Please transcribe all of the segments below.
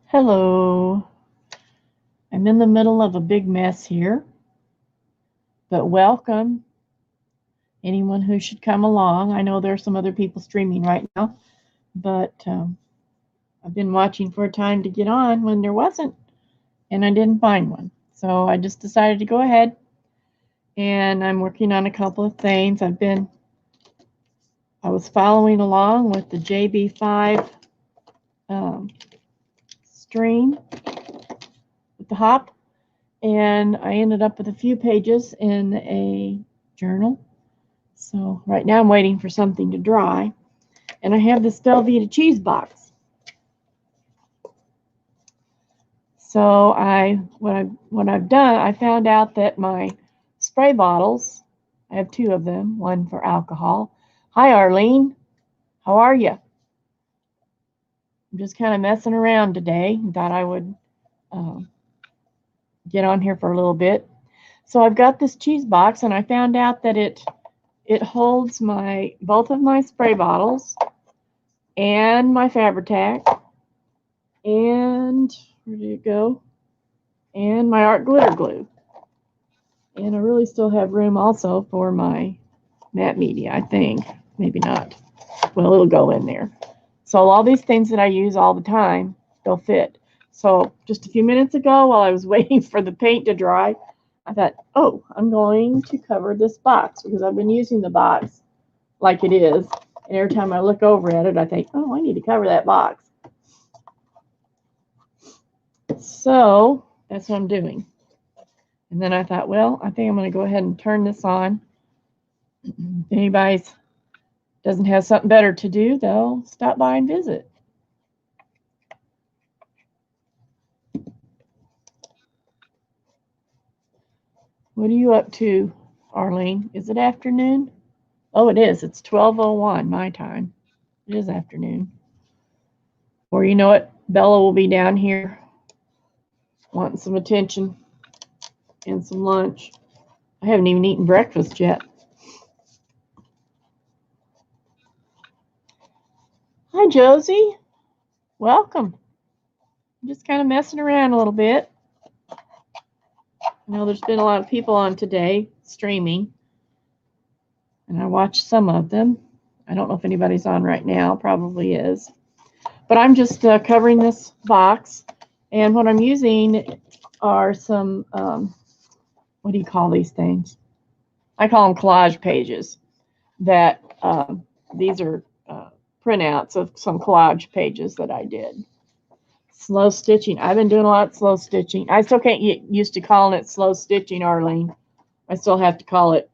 Hello. I'm in the middle of a big mess here, but welcome anyone who should come along. I know there are some other people streaming right now, but I've been watching for a time to get on when there wasn't, and I didn't find one. So I just decided to go ahead, and I'm working on a couple of things. I was following along with the JB5 stream with the hop, and I ended up with a few pages in a journal. So right now I'm waiting for something to dry, and I have this Velveeta cheese box. So what I've done, I found out that my spray bottles, I have two of them, one for alcohol. Hi Arlene, how are you? I'm just kind of messing around today. Thought I would get on here for a little bit. So I've got this cheese box, and I found out that it holds both of my spray bottles and my Fabri-Tac, and where did it go? And my art glitter glue. And I really still have room also for my matte media, I think. Maybe not. Well, it'll go in there. So all these things that I use all the time, they'll fit. So just a few minutes ago, while I was waiting for the paint to dry, I thought, oh, I'm going to cover this box because I've been using the box like it is. And every time I look over at it, I think, oh, I need to cover that box. So that's what I'm doing. And then I thought, well, I think I'm going to go ahead and turn this on. If anybody doesn't have something better to do, they'll stop by and visit. What are you up to, Arlene? Is it afternoon? Oh, it is. It's 12:01 my time. It is afternoon. Or you know what? Bella will be down here wanting some attention and some lunch. I haven't even eaten breakfast yet. Hi, Josie. Welcome. I'm just kind of messing around a little bit. I know there's been a lot of people on today streaming, and I watched some of them. I don't know if anybody's on right now. Probably is. But I'm just covering this box, and what I'm using are some, what do you call these things? I call them collage pages. That these are printouts of some collage pages that I did. Slow stitching. I've been doing a lot of slow stitching. I still can't get used to calling it slow stitching, Arlene. I still have to call it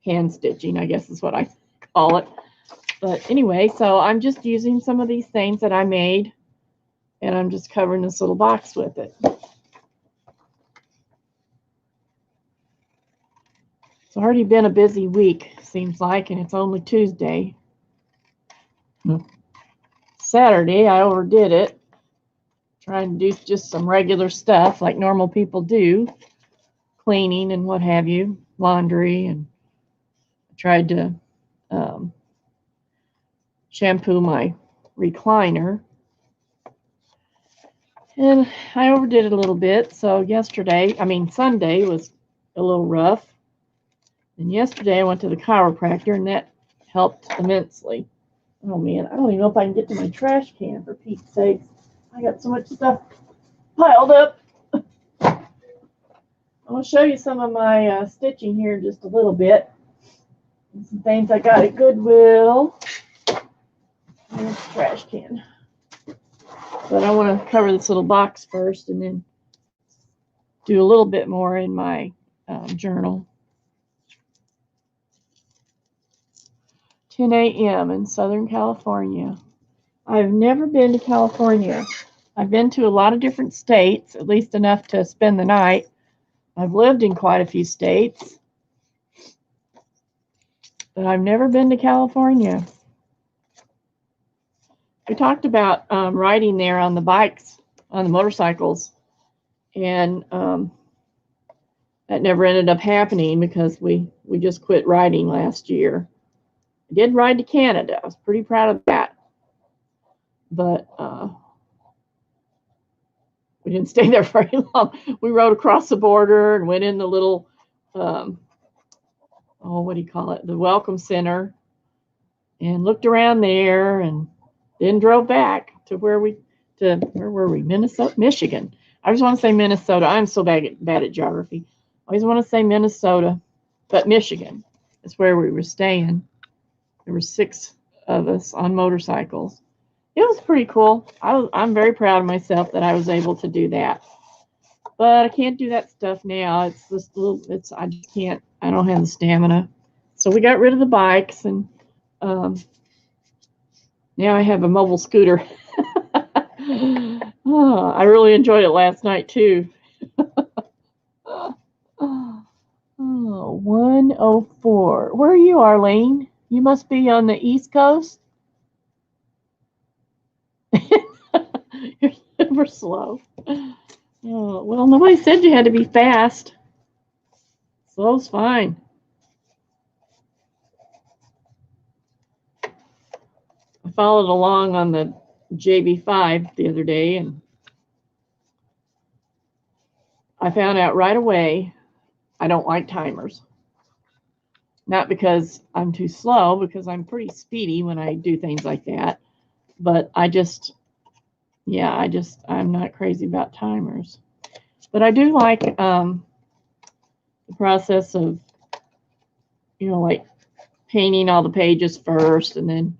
hand stitching, I guess is what I call it. But anyway, so I'm just using some of these things that I made, and I'm just covering this little box with it. It's already been a busy week, seems like, and it's only Tuesday. Saturday, I overdid it, trying to do just some regular stuff like normal people do, cleaning and what have you, laundry, and I tried to shampoo my recliner. And I overdid it a little bit, so Sunday was a little rough. And yesterday I went to the chiropractor, and that helped immensely. Oh man, I don't even know if I can get to my trash can, for Pete's sake. I got so much stuff piled up. I'm going to show you some of my stitching here in just a little bit. And some things I got at Goodwill. There's the trash can. But I want to cover this little box first and then do a little bit more in my journal. 10 a.m. in Southern California. I've never been to California. I've been to a lot of different states, at least enough to spend the night. I've lived in quite a few states, but I've never been to California. We talked about riding there on the bikes, on the motorcycles, and that never ended up happening because we just quit riding last year. I did ride to Canada. I was pretty proud of that. But We didn't stay there very long. We rode across the border and went in the little, what do you call it? The Welcome Center, and looked around there, and then drove back to where were we? Minnesota, Michigan. I just want to say Minnesota. I'm so bad at geography. I always want to say Minnesota, but Michigan is where we were staying. There were 6 of us on motorcycles. It was pretty cool. I'm very proud of myself that I was able to do that. But I can't do that stuff now. It's just I just can't. I don't have the stamina. So we got rid of the bikes, and now I have a mobile scooter. Oh, I really enjoyed it last night too. 104. Where are you, Arlene? You must be on the East Coast. You're super slow. Oh, well, nobody said you had to be fast. Slow's fine. I followed along on the JB5 the other day, and I found out right away I don't like timers. Not because I'm too slow, because I'm pretty speedy when I do things like that. But I'm not crazy about timers. But I do like the process of, like painting all the pages first, and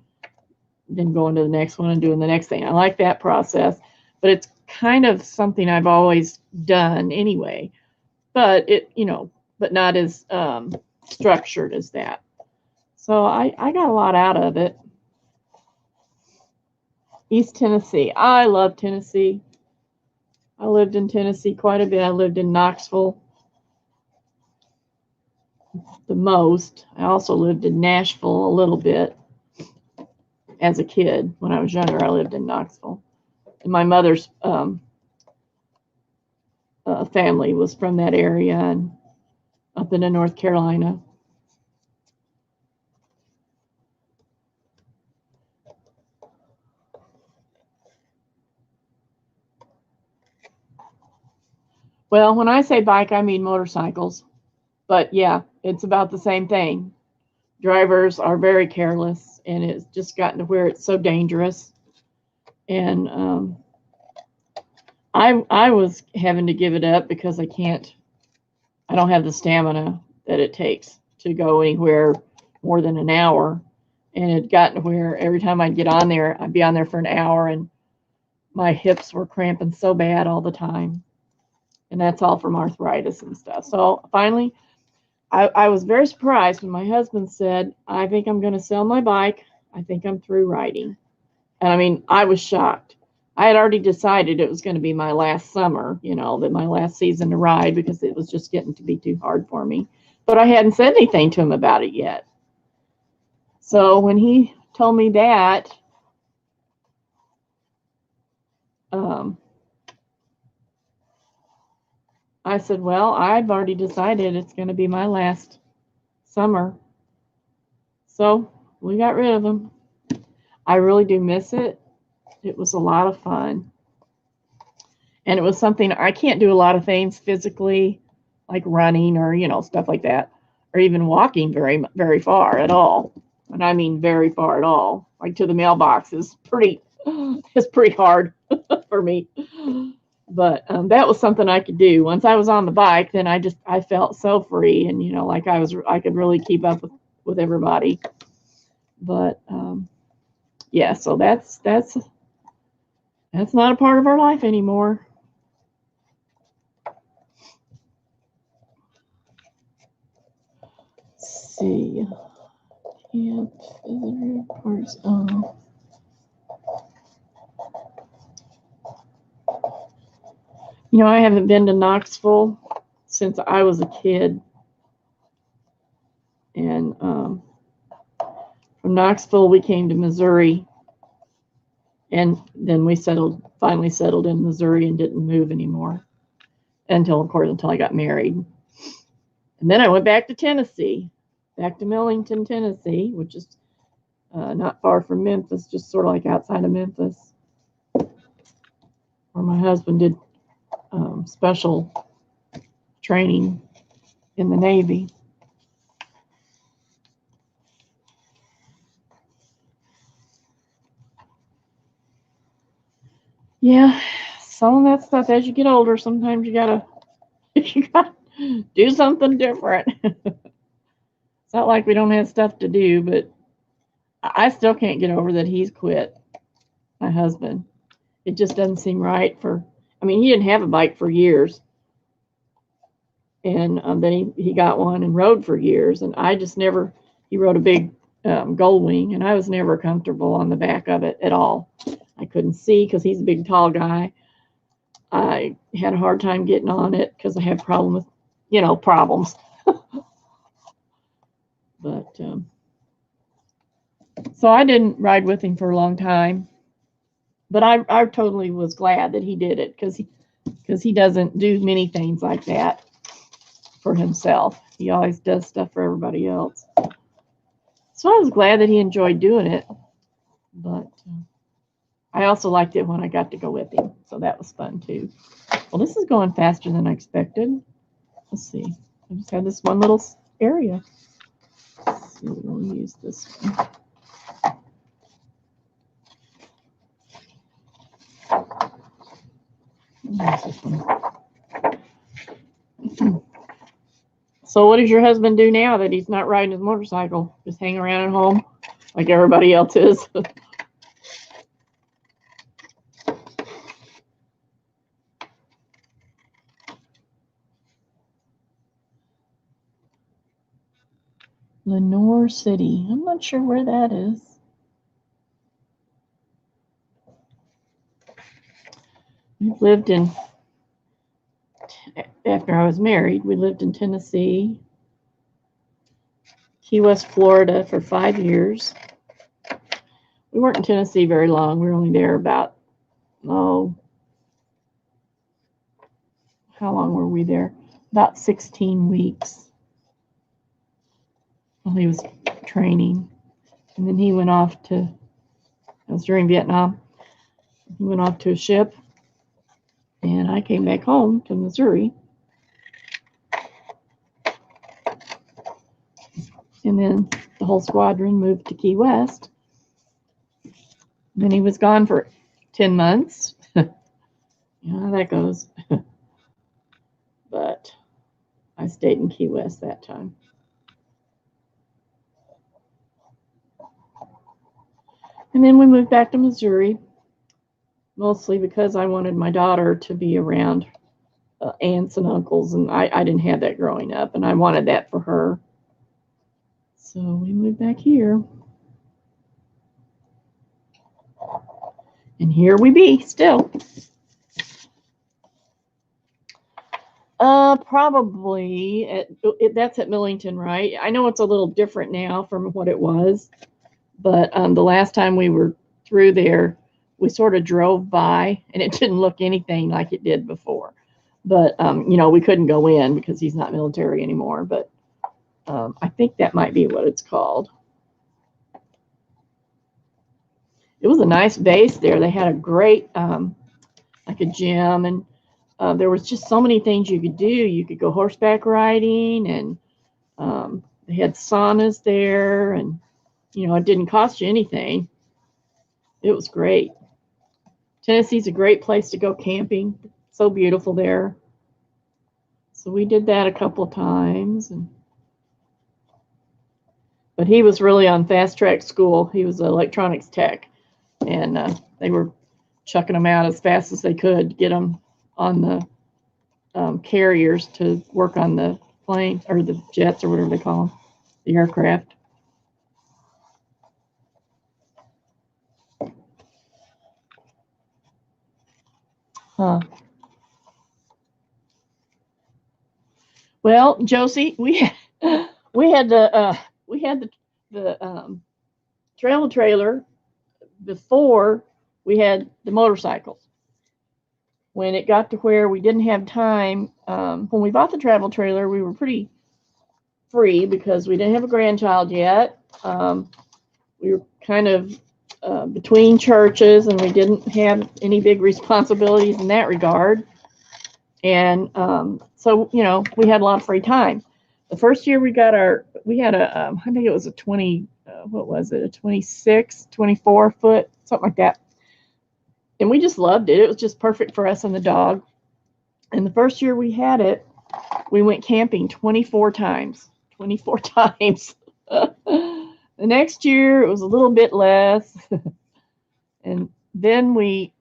then going to the next one and doing the next thing. I like that process, but it's kind of something I've always done anyway. But but not as structured as that. So I got a lot out of it. East Tennessee. I love Tennessee. I lived in Tennessee quite a bit. I lived in Knoxville the most. I also lived in Nashville a little bit as a kid. When I was younger, I lived in Knoxville. And my mother's family was from that area and up into North Carolina. Well, when I say bike, I mean motorcycles. But yeah, it's about the same thing. Drivers are very careless, and it's just gotten to where it's so dangerous. And I was having to give it up because I don't have the stamina that it takes to go anywhere more than an hour. And it got to where every time I'd get on there, I'd be on there for an hour, and my hips were cramping so bad all the time. And that's all from arthritis and stuff. So finally, I was very surprised when my husband said, I think I'm going to sell my bike. I think I'm through riding. And I mean, I was shocked. I had already decided it was going to be my last summer, that my last season to ride, because it was just getting to be too hard for me. But I hadn't said anything to him about it yet. So when he told me that, I said, well, I've already decided it's going to be my last summer. So we got rid of them. I really do miss it. It was a lot of fun. And it was something, I can't do a lot of things physically, like running or, stuff like that, or even walking very, very far at all. And I mean very far at all. Like to the mailbox is pretty hard for me. But that was something I could do. Once I was on the bike, then I felt so free, and like I could really keep up with everybody. But yeah, so that's not a part of our life anymore. Let's see. Can't visitor parts. Oh. I haven't been to Knoxville since I was a kid. And from Knoxville, we came to Missouri. And then we finally settled in Missouri and didn't move anymore until I got married. And then I went back to Tennessee, back to Millington, Tennessee, which is not far from Memphis, just sort of like outside of Memphis, where my husband did special training in the Navy. Yeah, some of that stuff, as you get older, sometimes you gotta do something different. It's not like we don't have stuff to do, but I still can't get over that he's quit, my husband. It just doesn't seem right I mean, he didn't have a bike for years. And then he got one and rode for years. And I just never, he rode a big Gold Wing, and I was never comfortable on the back of it at all. I couldn't see because he's a big, tall guy. I had a hard time getting on it because I have problems. But so I didn't ride with him for a long time. But I totally was glad that he did it because he doesn't do many things like that for himself. He always does stuff for everybody else. So I was glad that he enjoyed doing it. But I also liked it when I got to go with him. So that was fun too. Well, this is going faster than I expected. Let's see. I just had this one little area. Let's see, we'll use this one. So what does your husband do now that he's not riding his motorcycle? Just hang around at home like everybody else is? Lenore City. I'm not sure where that is. We've lived in, after I was married, we lived in Tennessee, Key West, Florida for 5 years. We weren't in Tennessee very long. We were only there about, how long were we there? About 16 weeks. While he was training. And then he went off to, it was during Vietnam. He went off to a ship. And I came back home to Missouri. And then the whole squadron moved to Key West. And then he was gone for 10 months. You know how that goes. But I stayed in Key West that time. And then we moved back to Missouri, mostly because I wanted my daughter to be around aunts and uncles, and I didn't have that growing up, and I wanted that for her. So we moved back here. And here we be, still. Probably, that's at Millington, right? I know it's a little different now from what it was, but the last time we were through there, we sort of drove by, and it didn't look anything like it did before. But, we couldn't go in because he's not military anymore, but I think that might be what it's called. It was a nice base there. They had a great, like a gym, and there was just so many things you could do. You could go horseback riding, and they had saunas there, and, it didn't cost you anything. It was great. Tennessee's a great place to go camping. It's so beautiful there. So we did that a couple of times. But he was really on fast track school. He was an electronics tech. And they were chucking them out as fast as they could to get them on the carriers to work on the plane, or the jets, or whatever they call them, the aircraft. Well, Josie, we had the travel trailer before we had the motorcycles. When it got to where we didn't have time, when we bought the travel trailer, we were pretty free because we didn't have a grandchild yet. We were kind of between churches, and we didn't have any big responsibilities in that regard. And so, you know, we had a lot of free time. The first year we got we had I think it was a 20, what was it, a 26, 24 foot, something like that. And we just loved it. It was just perfect for us and the dog. And the first year we had it, we went camping 24 times. 24 times. The next year it was a little bit less. And then we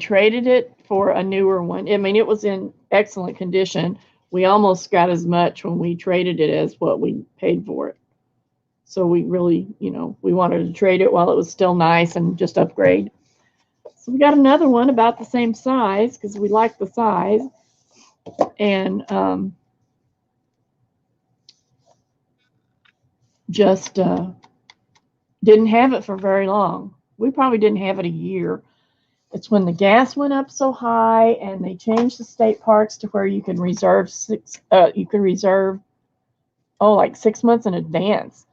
traded it for a newer one. I mean, it was in excellent condition. We almost got as much when we traded it as what we paid for it. So we really, you know, we wanted to trade it while it was still nice and just upgrade. So we got another one about the same size because we liked the size. And just didn't have it for very long. We probably didn't have it a year. It's when the gas went up so high and they changed the state parks to where you can reserve like 6 months in advance.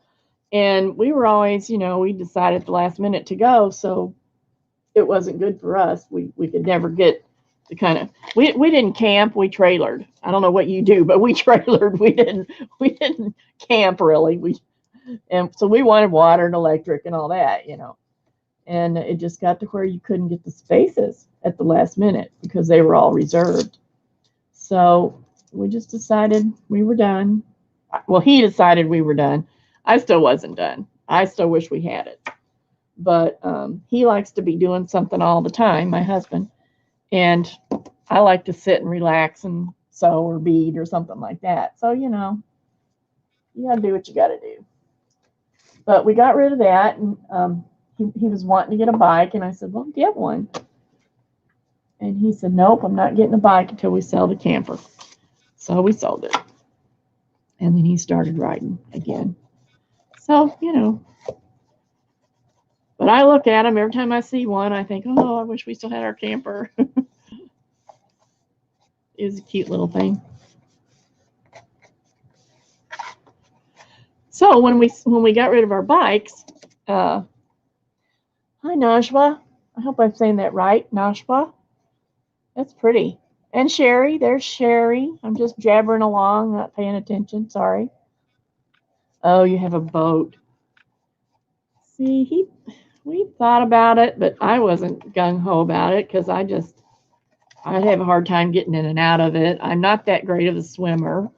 And we were always, you know, we decided at the last minute to go, so it wasn't good for us. We could never get the kind of we didn't camp, we trailered. I don't know what you do, but we trailered. We didn't camp really. And so we wanted water and electric and all that, you know. And it just got to where you couldn't get the spaces at the last minute because they were all reserved. So we just decided we were done. Well, he decided we were done. I still wasn't done. I still wish we had it. But he likes to be doing something all the time, my husband. And I like to sit and relax and sew or bead or something like that. So, you know, you got to do what you got to do. But we got rid of that. And he was wanting to get a bike. And I said, well, get one. And he said, nope, I'm not getting a bike until we sell the camper. So we sold it. And then he started riding again. So, you know. But I look at them every time I see one, I think, oh, I wish we still had our camper. It was a cute little thing. So when we got rid of our bikes, hi Najwa. I hope I'm saying that right, Najwa. That's pretty. And Sherry, there's Sherry. I'm just jabbering along, not paying attention. Sorry. Oh, you have a boat. See, we thought about it, but I wasn't gung-ho about it because I'd have a hard time getting in and out of it. I'm not that great of a swimmer.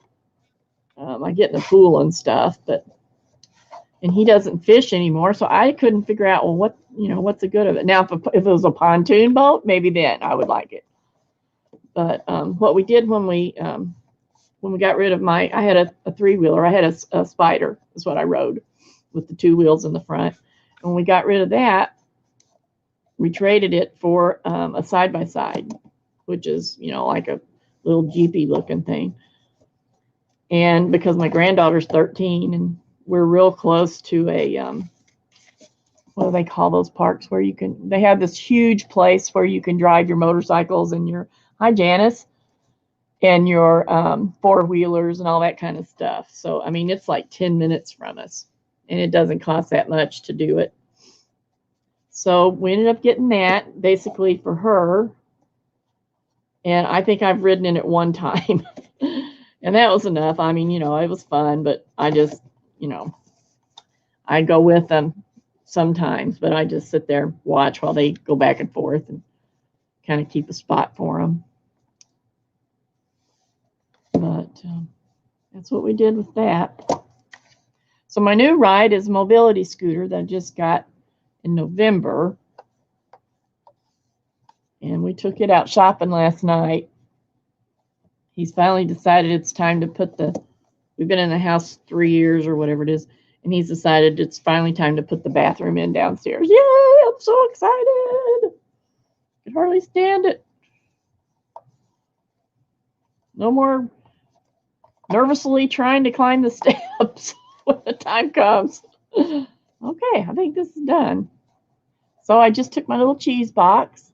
I get in the pool and stuff, and he doesn't fish anymore, so I couldn't figure out, well, what's the good of it? Now, if it was a pontoon boat, maybe then I would like it. But what we did when we got rid of I had a three-wheeler. I had a Spider, is what I rode, with the two wheels in the front. When we got rid of that, we traded it for a side-by-side, which is, you know, like a little Jeepy looking thing. And because my granddaughter's 13 and we're real close to a, what do they call those parks where they have this huge place where you can drive your motorcycles and hi Janice, and your four-wheelers and all that kind of stuff. So, I mean, it's like 10 minutes from us and it doesn't cost that much to do it. So we ended up getting that basically for her. And I think I've ridden in it one time. And that was enough. I mean, you know, it was fun, but I just, you know, I go with them sometimes, but I just sit there, watch while they go back and forth and kind of keep a spot for them. But that's what we did with that. So my new ride is a mobility scooter that I just got in November. And we took it out shopping last night. He's finally decided it's time to we've been in the house 3 years or whatever it is, and he's decided it's finally time to put the bathroom in downstairs. Yay, I'm so excited. I can hardly stand it. No more nervously trying to climb the steps when the time comes. Okay, I think this is done. So I just took my little cheese box.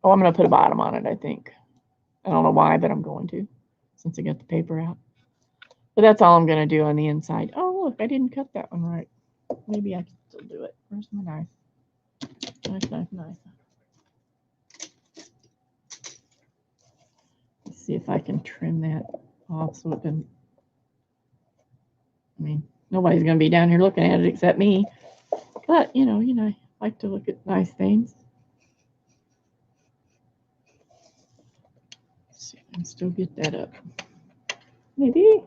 Oh, I'm going to put a bottom on it, I think. I don't know why, but I'm going to, since I got the paper out. But that's all I'm going to do on the inside. Oh, look, I didn't cut that one right. Maybe I can still do it. Where's my knife? Nice. Let's see if I can trim that off so it can. I mean, nobody's going to be down here looking at it except me. But, you know, I like to look at nice things. Let's see if I can still get that up. Maybe.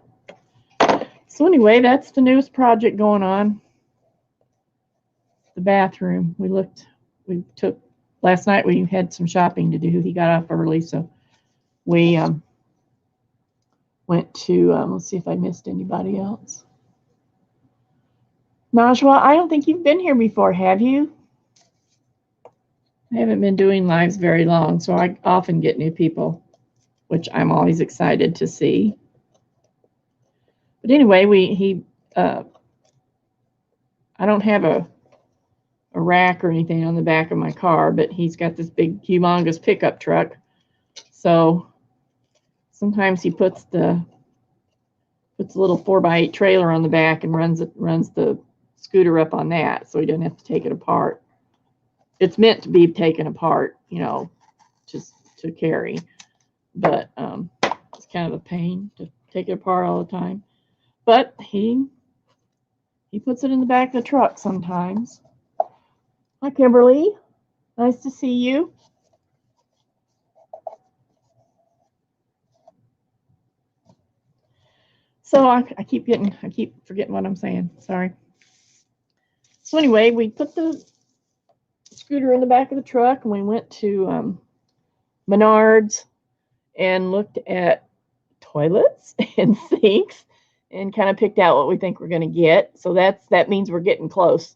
So anyway, that's the newest project going on. The bathroom. Last night we had some shopping to do. He got up early, so we went to, let's see if I missed anybody else. Najwa, I don't think you've been here before, have you? I haven't been doing lives very long, so I often get new people, which I'm always excited to see. But anyway, I don't have a rack or anything on the back of my car, but he's got this big, humongous pickup truck. So sometimes he puts a little 4x8 trailer on the back and runs the scooter up on that, so he doesn't have to take it apart. It's meant to be taken apart, you know, just to carry, but it's kind of a pain to take it apart all the time. But he puts it in the back of the truck sometimes. Hi, Kimberly. Nice to see you. So I keep forgetting what I'm saying. Sorry. So anyway, we put the scooter in the back of the truck, and we went to Menards and looked at toilets and sinks and kind of picked out what we think we're going to get. So that means we're getting close.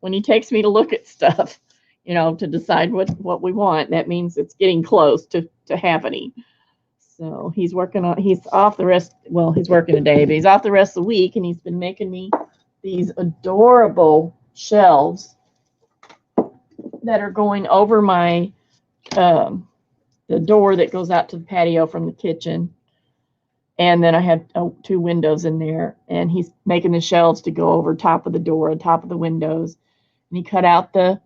When he takes me to look at stuff, you know, to decide what we want, that means it's getting close to happening. So he's off the rest. Well, he's working today, but he's off the rest of the week, and he's been making me these adorable shelves that are going over my the door that goes out to the patio from the kitchen. And then I have 2 windows in there, and he's making the shelves to go over top of the door and top of the windows. And he cut out the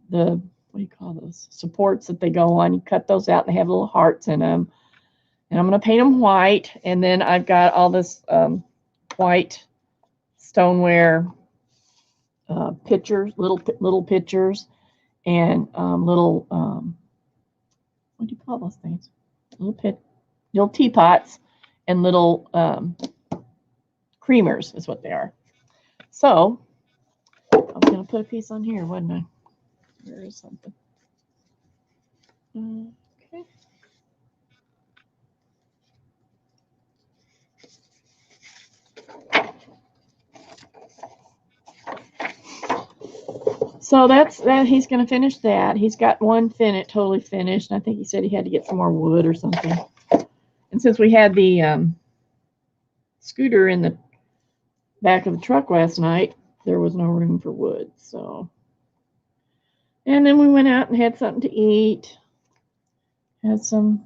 what do you call those supports that they go on? He cut those out, and they have little hearts in them. And I'm going to paint them white. And then I've got all this white stoneware pitchers, little pitchers, and little what do you call those things? Little teapots and little creamers is what they are. So I was going to put a piece on here, wasn't I? There is something. Okay. So that's that. He's going to finish that. He's got one totally finished, and I think he said he had to get some more wood or something. And since we had the scooter in the back of the truck last night, there was no room for wood. So, and then we went out and had something to eat. Had some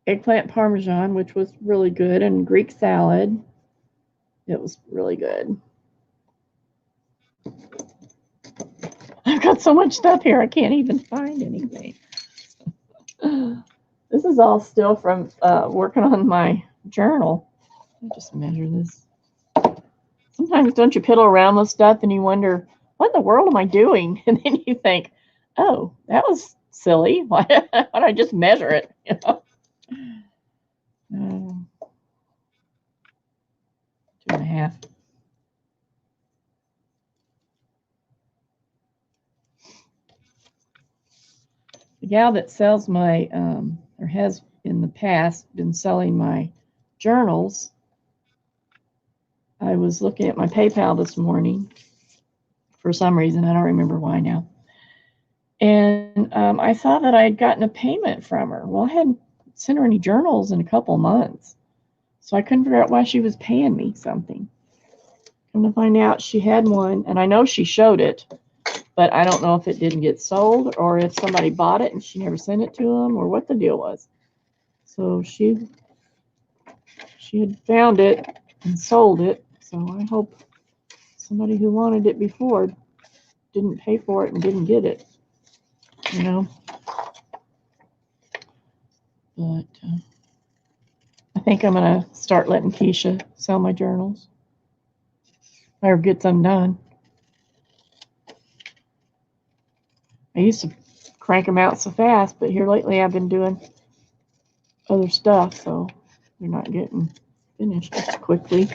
eggplant parmesan, which was really good, and Greek salad. It was really good. I've got so much stuff here, I can't even find anything. This is all still from working on my journal. Let me just measure this. Sometimes don't you piddle around with stuff and you wonder, what in the world am I doing? And then you think, oh, that was silly. Why don't I just measure it? You know? 2.5. The gal that sells my, or has in the past been selling my journals, I was looking at my PayPal this morning for some reason. I don't remember why now. And I saw that I had gotten a payment from her. Well, I hadn't sent her any journals in a couple months, so I couldn't figure out why she was paying me something. Come to find out, she had one, and I know she showed it, but I don't know if it didn't get sold or if somebody bought it and she never sent it to them or what the deal was. So she had found it and sold it. So I hope somebody who wanted it before didn't pay for it and didn't get it, you know. But I think I'm going to start letting Keisha sell my journals. Or get some done. I used to crank them out so fast, but here lately I've been doing other stuff, so they're not getting finished as quickly.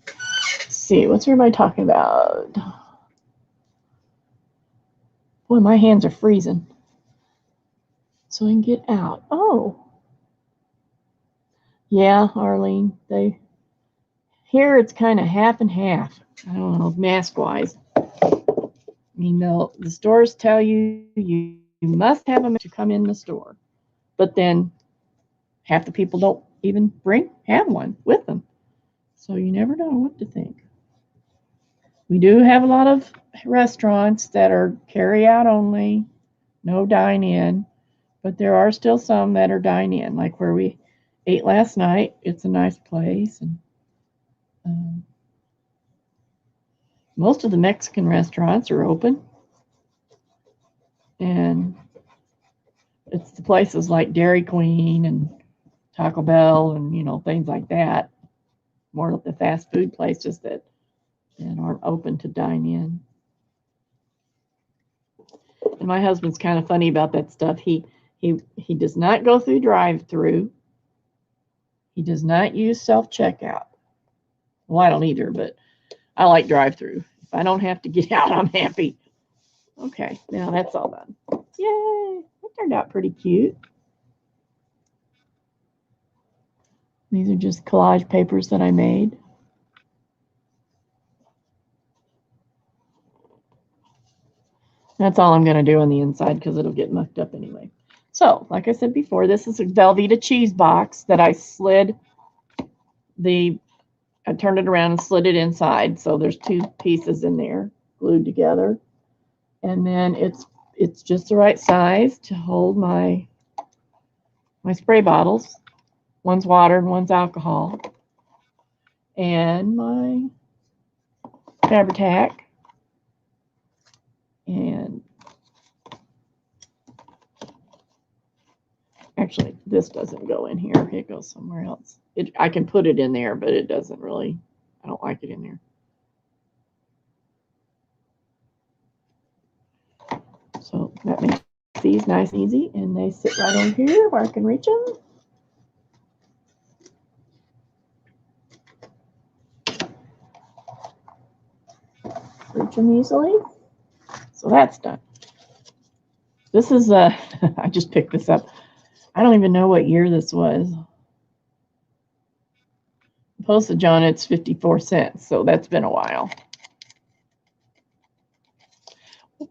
Let's see, what's everybody talking about? Boy, my hands are freezing. So I can get out. Oh. Yeah, Arlene, here it's kind of half and half. I don't know, mask-wise. You know, the stores tell you you must have a mask to come in the store. But then half the people don't even have one with them. So you never know what to think. We do have a lot of restaurants that are carry-out only, no dine-in. But there are still some that are dine-in, like where we ate last night. It's a nice place. And most of the Mexican restaurants are open. And it's the places like Dairy Queen and Taco Bell and, you know, things like that. More of the fast food places that aren't open to dine in. And my husband's kind of funny about that stuff. He does not go through drive-through. He does not use self-checkout. Well, I don't either, but I like drive-through. If I don't have to get out, I'm happy. Okay, now that's all done. Yay! That turned out pretty cute. These are just collage papers that I made. That's all I'm going to do on the inside because it'll get mucked up anyway. So, like I said before, this is a Velveeta cheese box that I I turned it around and slid it inside. So there's two pieces in there glued together. And then it's just the right size to hold my spray bottles. One's water and one's alcohol. And my Fabri-Tac. And actually, this doesn't go in here. It goes somewhere else. I can put it in there, but it doesn't really, I don't like it in there. So that makes these nice and easy, and they sit right over here where I can reach them. Reach them easily. So that's done. This is I just picked this up. I don't even know what year this was. Postage on it's 54 cents, so that's been a while.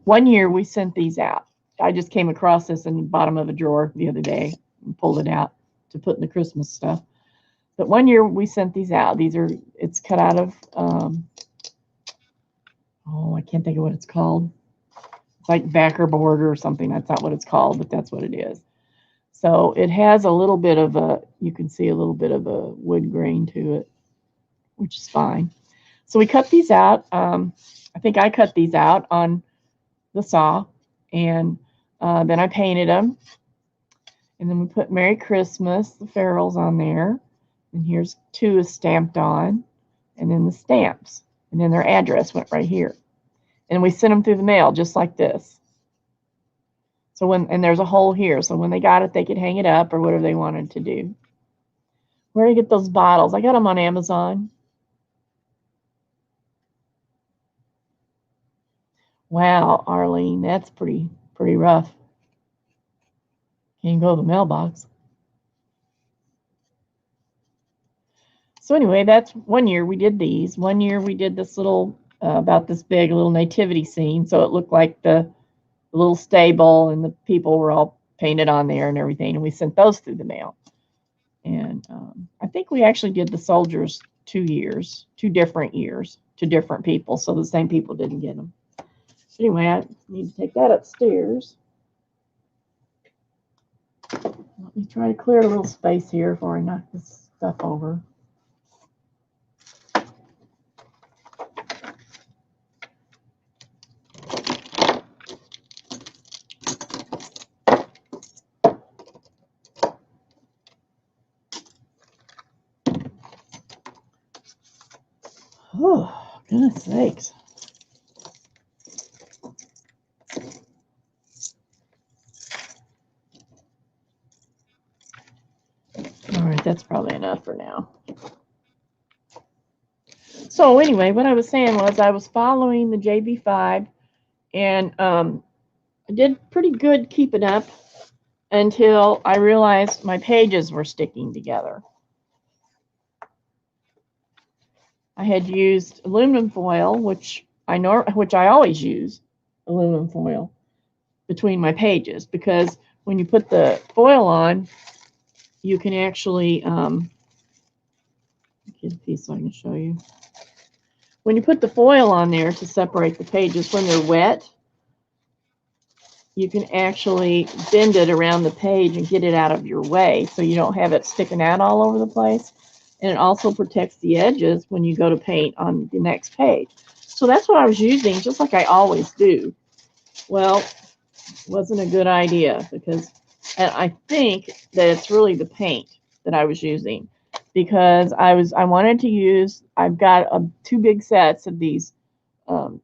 One year we sent these out. I just came across this in the bottom of a drawer the other day and pulled it out to put in the Christmas stuff. But one year we sent these out. It's cut out of, I can't think of what it's called. It's like backer board or something. That's not what it's called, but that's what it is. So it has a little bit of you can see a little bit of a wood grain to it, which is fine. So we cut these out. I think I cut these out on the saw, and then I painted them. And then we put Merry Christmas, the Ferrells on there. And here's two is stamped on, and then the stamps. And then their address went right here. And we sent them through the mail just like this. So and there's a hole here, so when they got it, they could hang it up or whatever they wanted to do. Where do you get those bottles? I got them on Amazon. Wow, Arlene, that's pretty rough. Can't go to the mailbox. So anyway, that's one year we did these. One year we did this little, about this big, little nativity scene, so it looked like the little stable, and the people were all painted on there and everything, and we sent those through the mail. And I think we actually did the soldiers 2 different years, to different people, so the same people didn't get them. Anyway, I need to take that upstairs. Let me try to clear a little space here before I knock this stuff over. Oh, goodness sakes. All right, that's probably enough for now. So anyway, what I was saying was I was following the JB5, and I did pretty good keeping up until I realized my pages were sticking together. I had used aluminum foil, which I always use aluminum foil between my pages, because when you put the foil on, you can actually get a piece so I can show you. When you put the foil on there to separate the pages when they're wet, you can actually bend it around the page and get it out of your way so you don't have it sticking out all over the place. And it also protects the edges when you go to paint on the next page. So that's what I was using, just like I always do. Well, it wasn't a good idea, because, and I think that it's really the paint that I was using, because I wanted to use, I've got two big sets of these come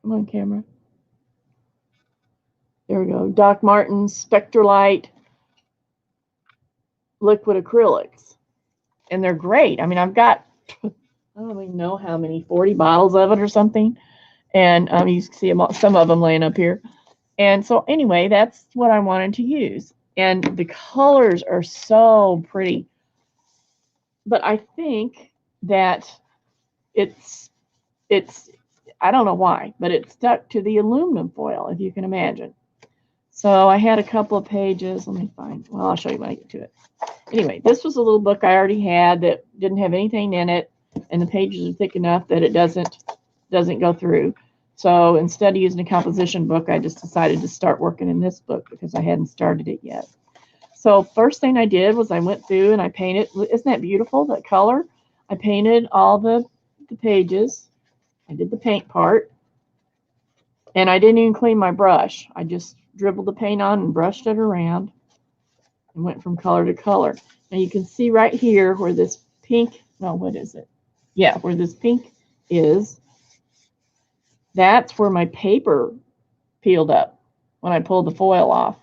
on, camera. There we go. Doc Martens Spectralite liquid acrylics. And they're great. I mean, I've got, I don't even know how many, 40 bottles of it or something. And you can see some of them laying up here. And so anyway, that's what I wanted to use. And the colors are so pretty. But I think that it's I don't know why, but it stuck to the aluminum foil, if you can imagine. So I had a couple of pages. Let me find, well, I'll show you when I get to it. Anyway, this was a little book I already had that didn't have anything in it, and the pages are thick enough that it doesn't go through. So instead of using a composition book, I just decided to start working in this book because I hadn't started it yet. So first thing I did was I went through and I painted. Isn't that beautiful, that color? I painted all the pages. I did the paint part. And I didn't even clean my brush. I just dribbled the paint on and brushed it around and went from color to color. Now you can see right here where this pink, no, what is it? Yeah, where this pink is, that's where my paper peeled up when I pulled the foil off.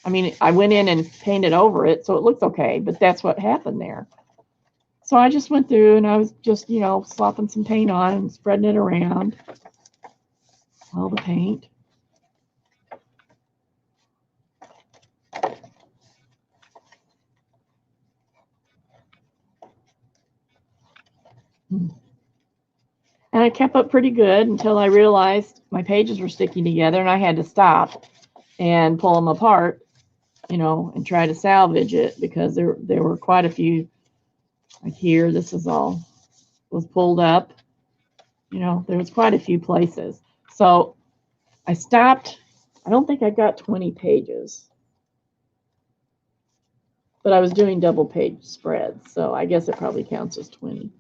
I mean, I went in and painted over it, so it looks okay, but that's what happened there. So I just went through and I was just, you know, slopping some paint on and spreading it around. All the paint. And I kept up pretty good until I realized my pages were sticking together and I had to stop and pull them apart, you know, and try to salvage it, because there were quite a few, like here, this is all was pulled up, you know, there was quite a few places. So I stopped. I don't think I got 20 pages, but I was doing double page spreads, so I guess it probably counts as 20.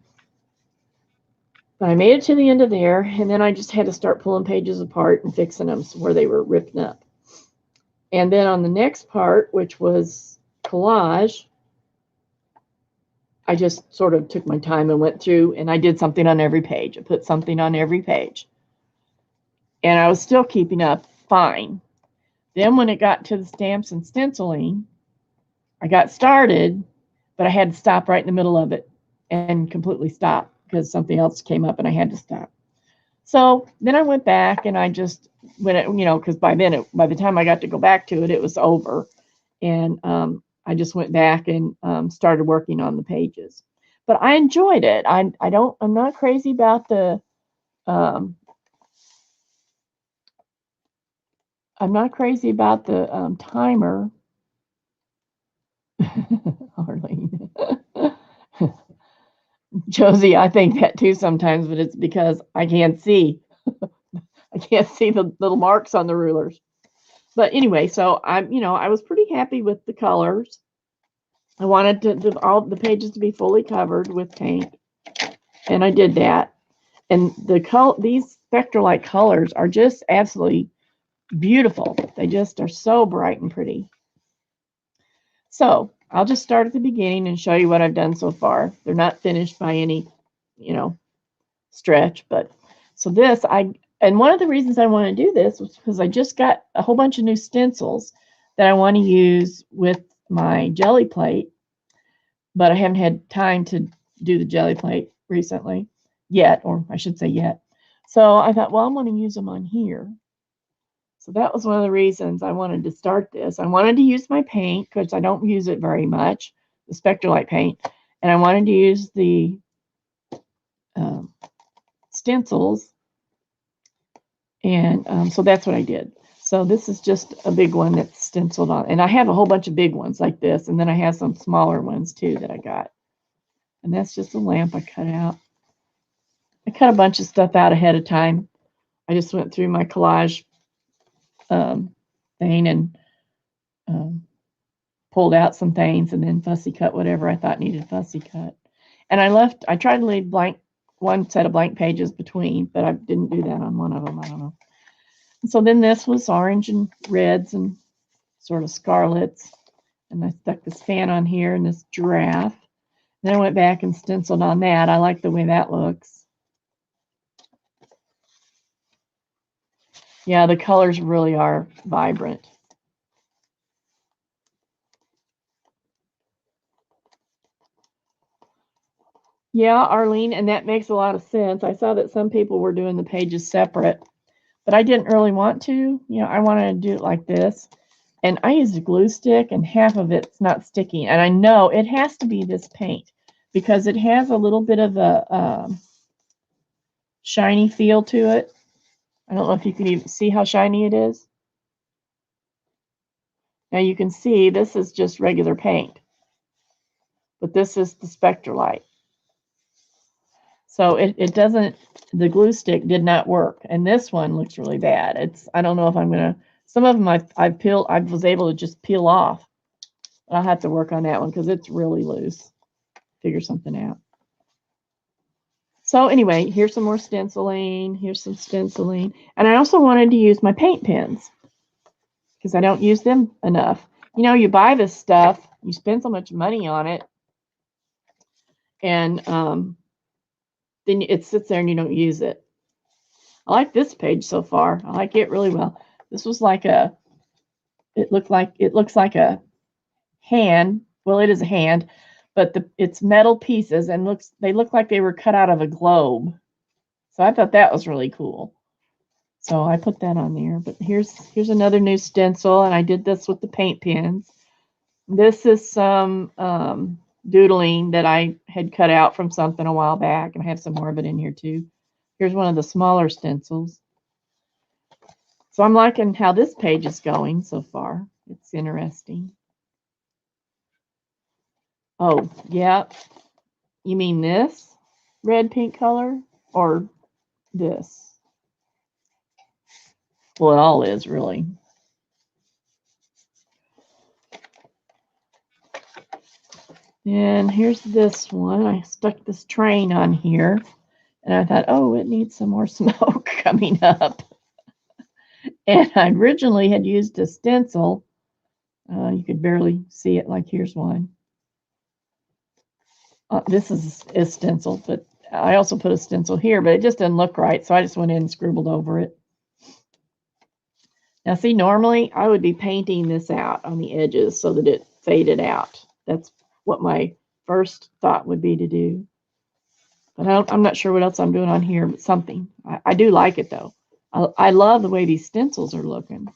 But I made it to the end of there, and then I just had to start pulling pages apart and fixing them where they were ripped up. And then on the next part, which was collage, I just sort of took my time and went through, and I did something on every page. I put something on every page. And I was still keeping up fine. Then when it got to the stamps and stenciling, I got started, but I had to stop right in the middle of it and completely stop because something else came up and I had to stop. So then I went back and I just went, you know, because by the time I got to go back to it, it was over. And I just went back and started working on the pages. But I enjoyed it. I'm not crazy about the timer. Arlene. Josie, I think that too sometimes, but it's because I can't see. I can't see the little marks on the rulers. But anyway, so I was pretty happy with the colors. I wanted all the pages to be fully covered with paint, and I did that. And these Spectralite colors are just absolutely beautiful. They just are so bright and pretty. So I'll just start at the beginning and show you what I've done so far. They're not finished by any, stretch, but so and one of the reasons I want to do this was because I just got a whole bunch of new stencils that I want to use with my jelly plate, but I haven't had time to do the jelly plate recently yet, or I should say yet. So I thought, well, I'm going to use them on here. So that was one of the reasons I wanted to start this. I wanted to use my paint because I don't use it very much, the Spectralite paint, and I wanted to use the stencils, and so that's what I did. So this is just a big one that's stenciled on, and I have a whole bunch of big ones like this, and then I have some smaller ones too that I got. And that's just a lamp I cut out. I cut a bunch of stuff out ahead of time. I just went through my collage thing and pulled out some things and then fussy cut whatever I thought needed fussy cut. And I tried to leave one set of blank pages between, but I didn't do that on one of them. I don't know. And so then this was orange and reds and sort of scarlets. And I stuck this fan on here and this giraffe. And then I went back and stenciled on that. I like the way that looks. Yeah, the colors really are vibrant. Yeah, Arlene, and that makes a lot of sense. I saw that some people were doing the pages separate, but I didn't really want to. I wanted to do it like this. And I used a glue stick, and half of it's not sticking. And I know it has to be this paint because it has a little bit of a shiny feel to it. I don't know if you can even see how shiny it is. Now you can see this is just regular paint, but this is the Spectralite. So it doesn't, the glue stick did not work. And this one looks really bad. I don't know if I'm going to, some of them I was able to just peel off. I'll have to work on that one because it's really loose. Figure something out. So anyway, here's some more stenciling. Here's some stenciling. And I also wanted to use my paint pens because I don't use them enough. You buy this stuff, you spend so much money on it, and then it sits there and you don't use it. I like this page so far. I like it really well. This was it looks like a hand. Well, it is a hand, but it's metal pieces and they look like they were cut out of a globe. So I thought that was really cool. So I put that on there. But here's another new stencil, and I did this with the paint pens. This is some doodling that I had cut out from something a while back, and I have some more of it in here too. Here's one of the smaller stencils. So I'm liking how this page is going so far. It's interesting. Oh, yeah. You mean this red pink color or this? Well, it all is really. And here's this one. I stuck this train on here, and I thought, oh, it needs some more smoke coming up. And I originally had used a stencil. You could barely see it. Like here's one. This is a stencil, but I also put a stencil here, but it just didn't look right, so I just went in and scribbled over it. Now, see, normally I would be painting this out on the edges so that it faded out. That's what my first thought would be to do. But I'm not sure what else I'm doing on here, but something. I do like it, though. I love the way these stencils are looking.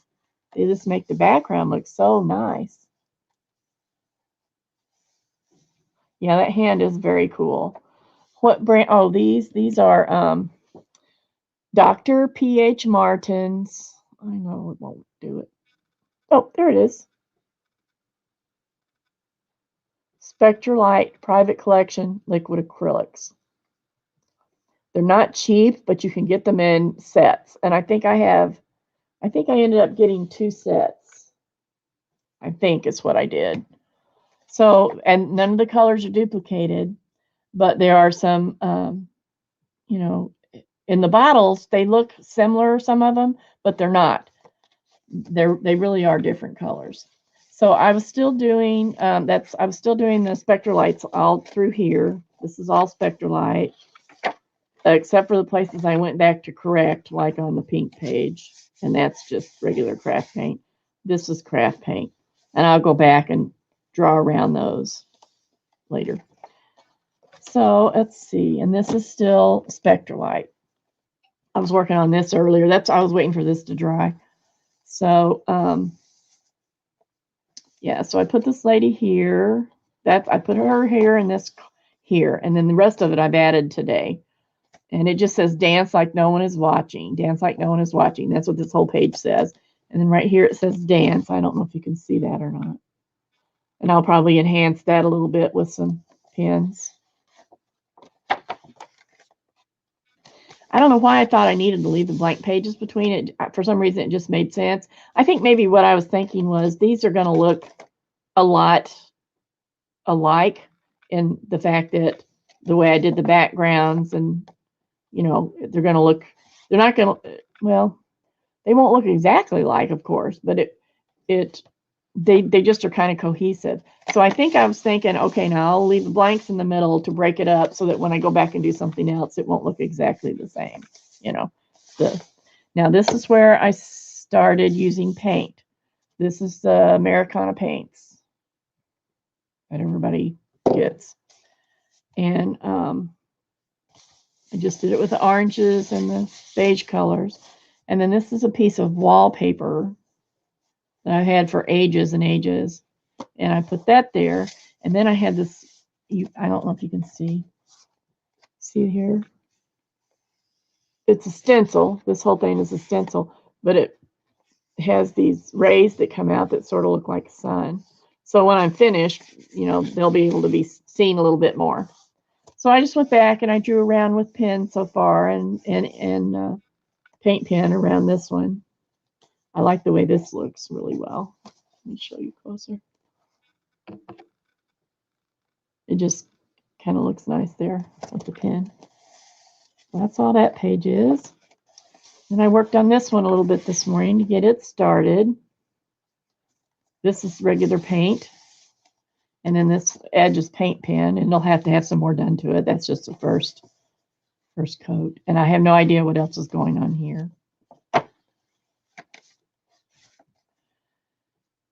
They just make the background look so nice. Yeah, that hand is very cool. What brand? Oh, these are Dr. P.H. Martin's. I know it won't do it. Oh, there it is. Spectralite Private Collection Liquid Acrylics. They're not cheap, but you can get them in sets. And I think I ended up getting 2 sets. I think is what I did. So, and none of the colors are duplicated, but there are some, you know, in the bottles, they look similar, some of them, but they're not. They really are different colors. So I was still doing I was still doing the Spectralights all through here. This is all Spectralite, except for the places I went back to correct, like on the pink page, and that's just regular craft paint. This is craft paint, and I'll go back and draw around those later. So let's see, and this is still Spectralite. I was working on this earlier. I was waiting for this to dry. So yeah, so I put this lady here. I put her here and this here, and then the rest of it I've added today. And it just says dance like no one is watching. Dance like no one is watching. That's what this whole page says. And then right here it says dance. I don't know if you can see that or not. And I'll probably enhance that a little bit with some pins. I don't know why I thought I needed to leave the blank pages between it. For some reason, it just made sense. I think maybe what I was thinking was these are going to look a lot alike in the fact that the way I did the backgrounds, and, you know, they're not going to, well, they won't look exactly like, of course, but they just are kind of cohesive. So I think I was thinking, okay, now I'll leave the blanks in the middle to break it up so that when I go back and do something else, it won't look exactly the same, you know. Now this is where I started using paint. This is the Americana paints that everybody gets. And I just did it with the oranges and the beige colors. And then this is a piece of wallpaper that I've had for ages and ages. And I put that there. And then I had this, I don't know if you can see. See here? It's a stencil. This whole thing is a stencil, but it has these rays that come out that sort of look like sun. So when I'm finished, you know, they'll be able to be seen a little bit more. So I just went back and I drew around with pens so far and paint pen around this one. I like the way this looks really well. Let me show you closer. It just kind of looks nice there with the pen. That's all that page is. And I worked on this one a little bit this morning to get it started. This is regular paint. And then this edge is paint pen, and they'll have to have some more done to it. That's just the first coat. And I have no idea what else is going on here.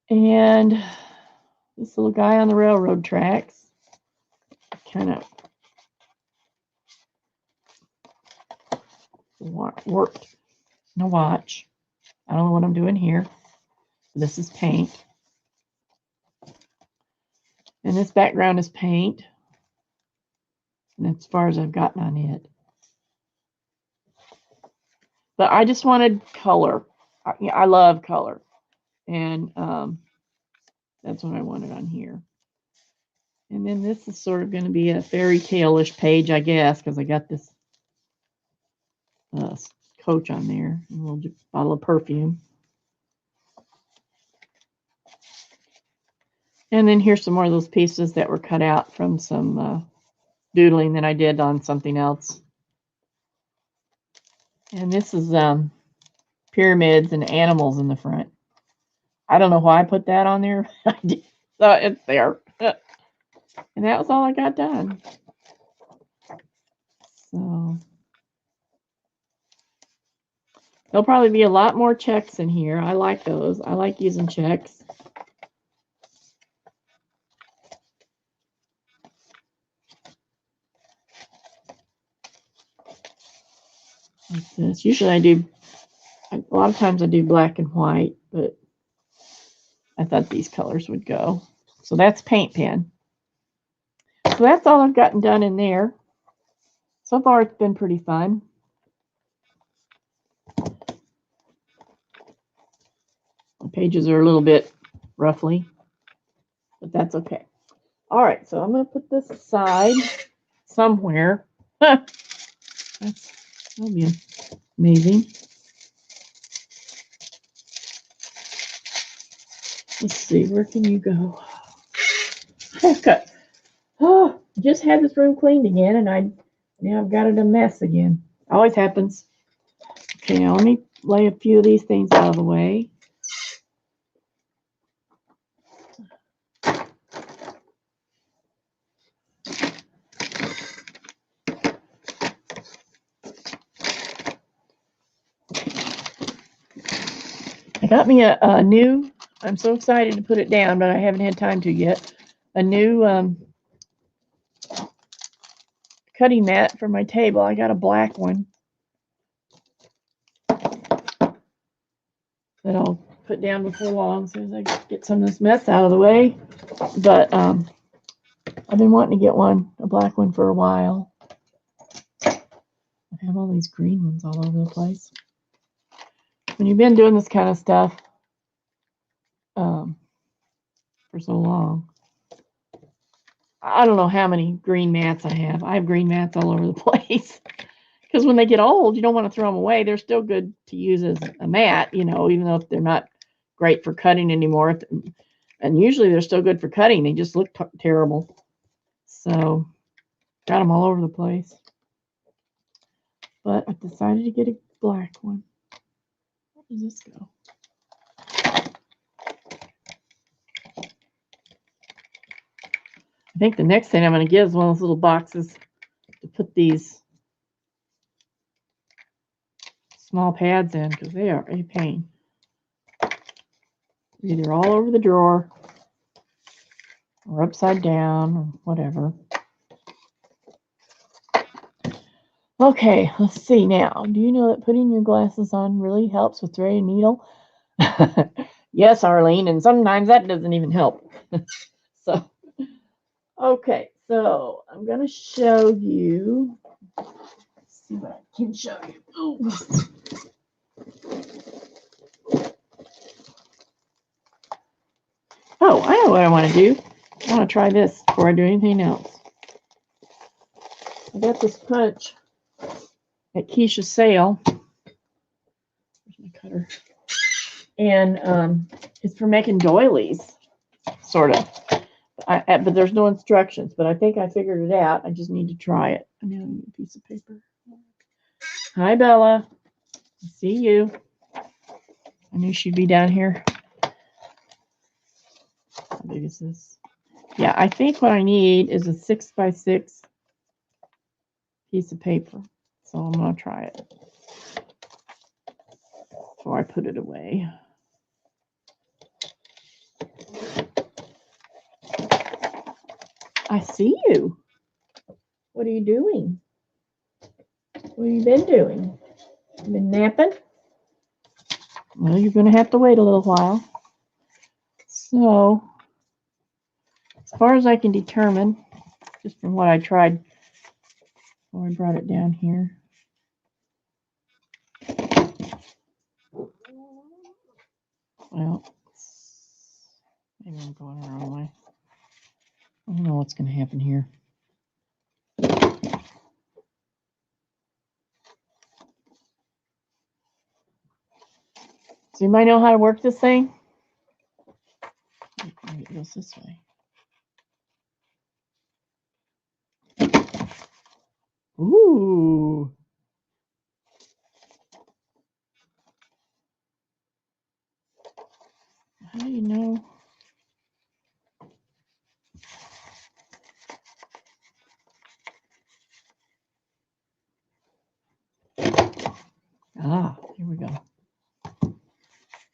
And this little guy on the railroad tracks kind of worked. No watch. I don't know what I'm doing here. This is paint. And this background is paint. And as far as I've gotten on it. But I just wanted color. I love color. And that's what I wanted on here. And then this is sort of going to be a fairy tale-ish page, I guess, because I got this coach on there. A little bottle of perfume. And then here's some more of those pieces that were cut out from some doodling that I did on something else. And this is pyramids and animals in the front. I don't know why I put that on there. I did. So it's there. And that was all I got done. So there'll probably be a lot more checks in here. I like those. I like using checks. Like this. Usually a lot of times I do black and white, but I thought these colors would go. So that's paint pen. So that's all I've gotten done in there. So far it's been pretty fun. The pages are a little bit roughly, but that's okay. All right, so I'm going to put this aside somewhere. That'll be amazing. Let's see, where can you go? Okay. Oh, just had this room cleaned again, and now I've got it a mess again. Always happens. Okay, now let me lay a few of these things out of the way. I got me a new, I'm so excited to put it down, but I haven't had time to yet, a new cutting mat for my table. I got a black one that I'll put down before long as soon as I get some of this mess out of the way. But I've been wanting to get a black one for a while. I have all these green ones all over the place. When you've been doing this kind of stuff for so long, I don't know how many green mats I have. I have green mats all over the place. Because when they get old, you don't want to throw them away. They're still good to use as a mat, you know, even though they're not great for cutting anymore. And usually they're still good for cutting. They just look terrible. So, got them all over the place. But I decided to get a black one. Where does this go? I think the next thing I'm going to get is one of those little boxes to put these small pads in, because they are a pain. Either all over the drawer or upside down or whatever. Okay, let's see now. Do you know that putting your glasses on really helps with thread and needle? Yes, Arlene, and sometimes that doesn't even help. So, okay, so I'm going to show you. Let's see what I can show you. Ooh. Oh, I know what I want to do. I want to try this before I do anything else. I got this punch at Keisha's sale. Where's my cutter? And it's for making doilies, sort of. But there's no instructions. But I think I figured it out. I just need to try it. I now need a piece of paper. Hi, Bella. I see you. I knew she'd be down here. How big is this? Yeah, I think what I need is a 6x6 piece of paper. So I'm going to try it before I put it away. I see you. What are you doing? What have you been doing? You been napping? Well, you're going to have to wait a little while. So, as far as I can determine, just from what I tried before I brought it down here. Well, maybe I'm going the wrong way. I don't know what's going to happen here. So you might know how to work this thing. Maybe it goes this way. Ooh. How do you know? Ah, here we go.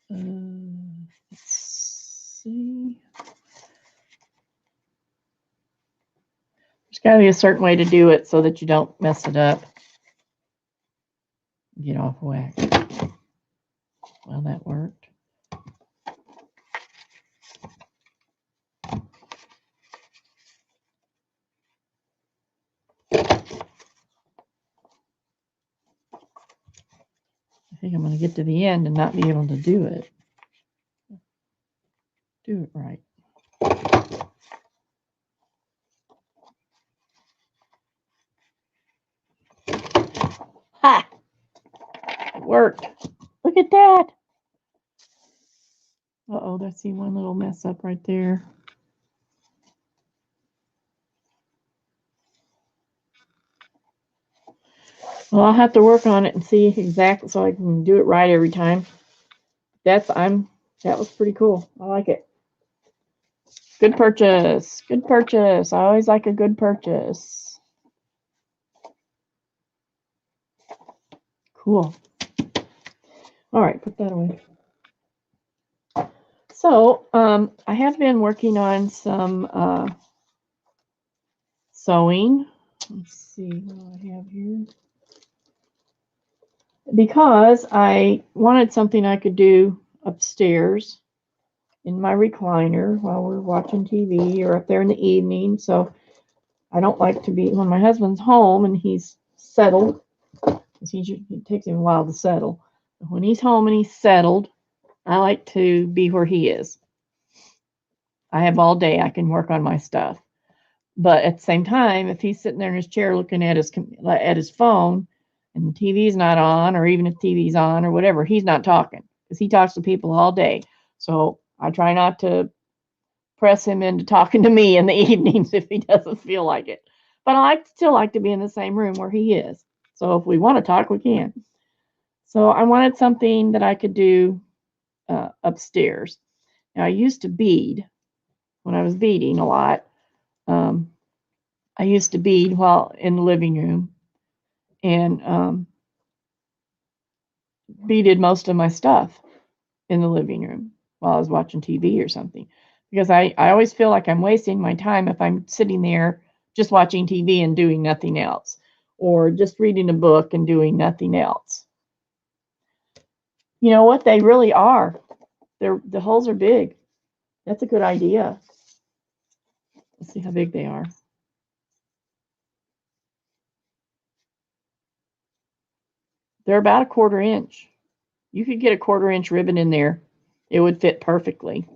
Let's see. There's got to be a certain way to do it so that you don't mess it up. Get off whack. Well, that worked. I think I'm going to get to the end and not be able to do it. Do it right. Ha! It worked. Look at that. Uh-oh, I see one little mess up right there. Well, I'll have to work on it and see exactly so I can do it right every time. That was pretty cool. I like it. Good purchase. Good purchase. I always like a good purchase. Cool. All right, put that away. So, I have been working on some sewing. Let's see what I have here. Because I wanted something I could do upstairs in my recliner while we're watching TV or up there in the evening. So I don't like to be, when my husband's home and he's settled, because it takes him a while to settle. But when he's home and he's settled, I like to be where he is. I have all day I can work on my stuff. But at the same time, if he's sitting there in his chair looking at his phone and the TV's not on, or even if TV's on or whatever, he's not talking because he talks to people all day. So I try not to press him into talking to me in the evenings if he doesn't feel like it. But I still like to be in the same room where he is. So if we want to talk, we can. So I wanted something that I could do upstairs. Now, I used to bead when I was beading a lot. I used to bead while in the living room and beaded most of my stuff in the living room while I was watching TV or something. Because I always feel like I'm wasting my time if I'm sitting there just watching TV and doing nothing else, or just reading a book and doing nothing else. You know what? They really are. The holes are big. That's a good idea. Let's see how big they are. They're about a 1/4 inch. You could get a 1/4 inch ribbon in there. It would fit perfectly.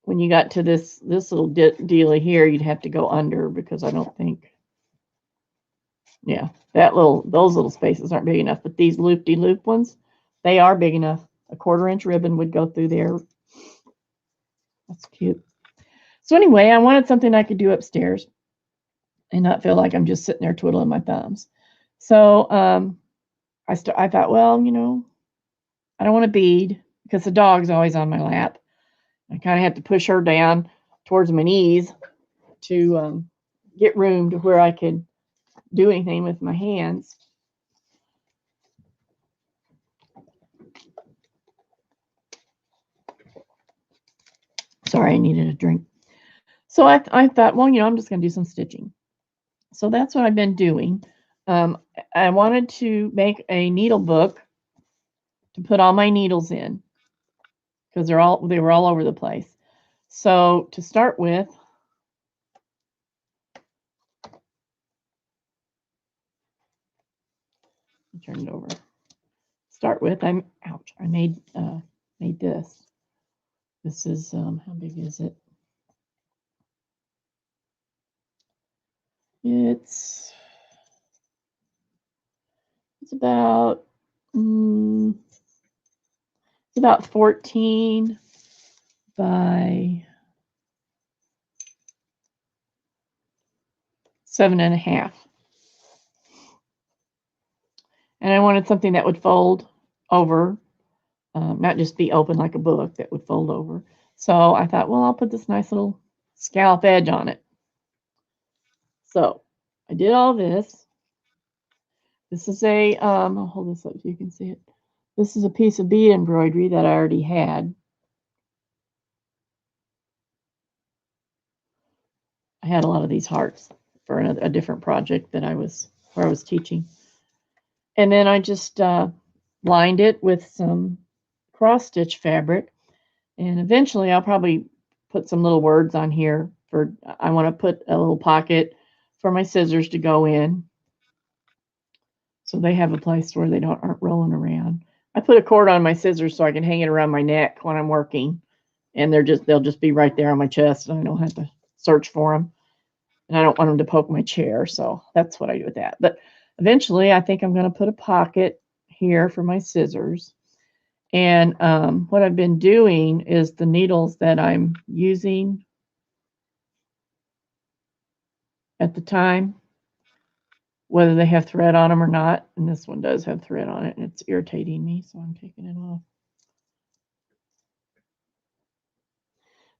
When you got to this little dealie here, you'd have to go under because I don't think, yeah, those little spaces aren't big enough. But these loop-de-loop ones, they are big enough. A 1/4 inch ribbon would go through there. That's cute. So anyway, I wanted something I could do upstairs and not feel like I'm just sitting there twiddling my thumbs. So I thought, well, I don't want to bead because the dog's always on my lap. I kind of have to push her down towards my knees to get room to where I could do anything with my hands. Sorry, I needed a drink. So I thought, well, I'm just going to do some stitching. So that's what I've been doing. I wanted to make a needle book to put all my needles in because they were all over the place. So to start with, turn it over. Start with, I made this. This is how big is it? It's about 14 by 7.5. And I wanted something that would fold over, not just be open like a book, that would fold over. So I thought, well, I'll put this nice little scallop edge on it. So I did all this. This is I'll hold this up so you can see it. This is a piece of bead embroidery that I already had. I had a lot of these hearts for a different project that I was teaching. And then I just lined it with some cross stitch fabric. And eventually I'll probably put some little words on here I want to put a little pocket for my scissors to go in, so they have a place where they aren't rolling around. I put a cord on my scissors so I can hang it around my neck when I'm working, and they'll just be right there on my chest, and I don't have to search for them. And I don't want them to poke my chair, so that's what I do with that. But eventually I think I'm going to put a pocket here for my scissors. And what I've been doing is the needles that I'm using at the time, whether they have thread on them or not, and this one does have thread on it, and it's irritating me, so I'm taking it off.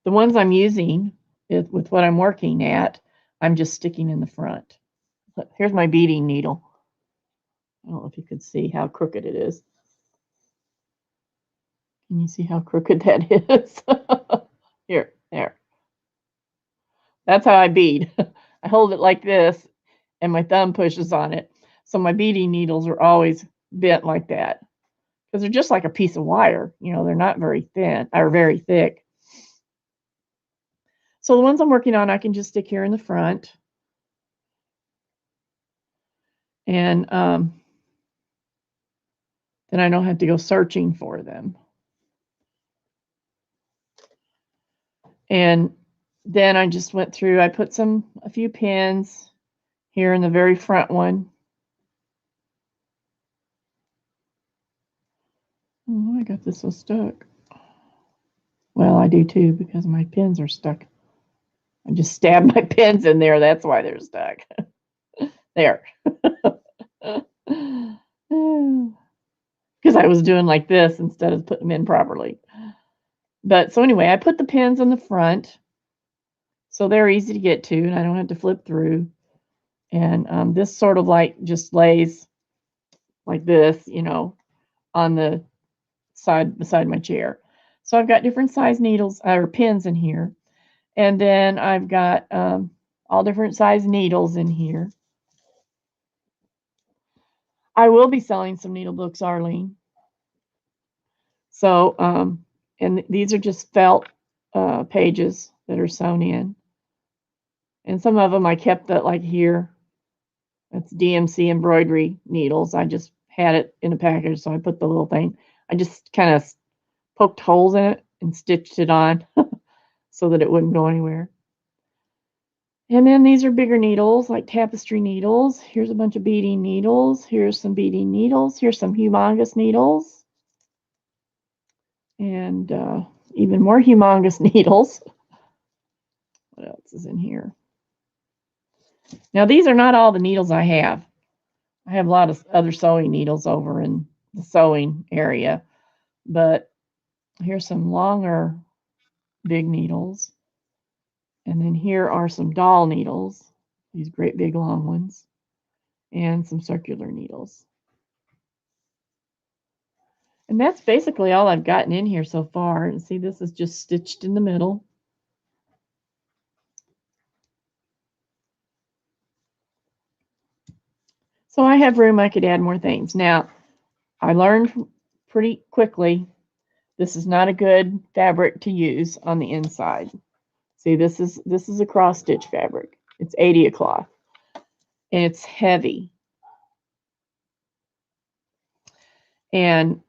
The ones I'm using with what I'm working at, I'm just sticking in the front. Here's my beading needle. I don't know if you could see how crooked it is. Can you see how crooked that is? Here, there. That's how I bead. I hold it like this, and my thumb pushes on it. So my beading needles are always bent like that, because they're just like a piece of wire. You know, they're not very thin or very thick. So the ones I'm working on, I can just stick here in the front. And then I don't have to go searching for them. And then I just went through, I put a few pins here in the very front one. Oh, I got this so stuck. Well, I do too, because my pins are stuck. I just stabbed my pins in there. That's why they're stuck. There. Because I was doing like this instead of putting them in properly. But so anyway, I put the pins on the front, so they're easy to get to, and I don't have to flip through. And this sort of like just lays like this, you know, on the side beside my chair. So I've got different size needles or pins in here. And then I've got all different size needles in here. I will be selling some needle books, Arlene. So, and these are just felt pages that are sewn in. And some of them I kept that like here. That's DMC embroidery needles. I just had it in a package, so I put the little thing. I just kind of poked holes in it and stitched it on so that it wouldn't go anywhere. And then these are bigger needles, like tapestry needles. Here's a bunch of beading needles. Here's some beading needles. Here's some humongous needles. And even more humongous needles. What else is in here? Now, these are not all the needles I have. I have a lot of other sewing needles over in the sewing area. But here's some longer big needles. And then here are some doll needles, these great big long ones, and some circular needles. And that's basically all I've gotten in here so far. And see, this is just stitched in the middle. So I have room, I could add more things. Now, I learned pretty quickly this is not a good fabric to use on the inside. See, this is a cross stitch fabric. It's 80 cloth. And it's heavy. And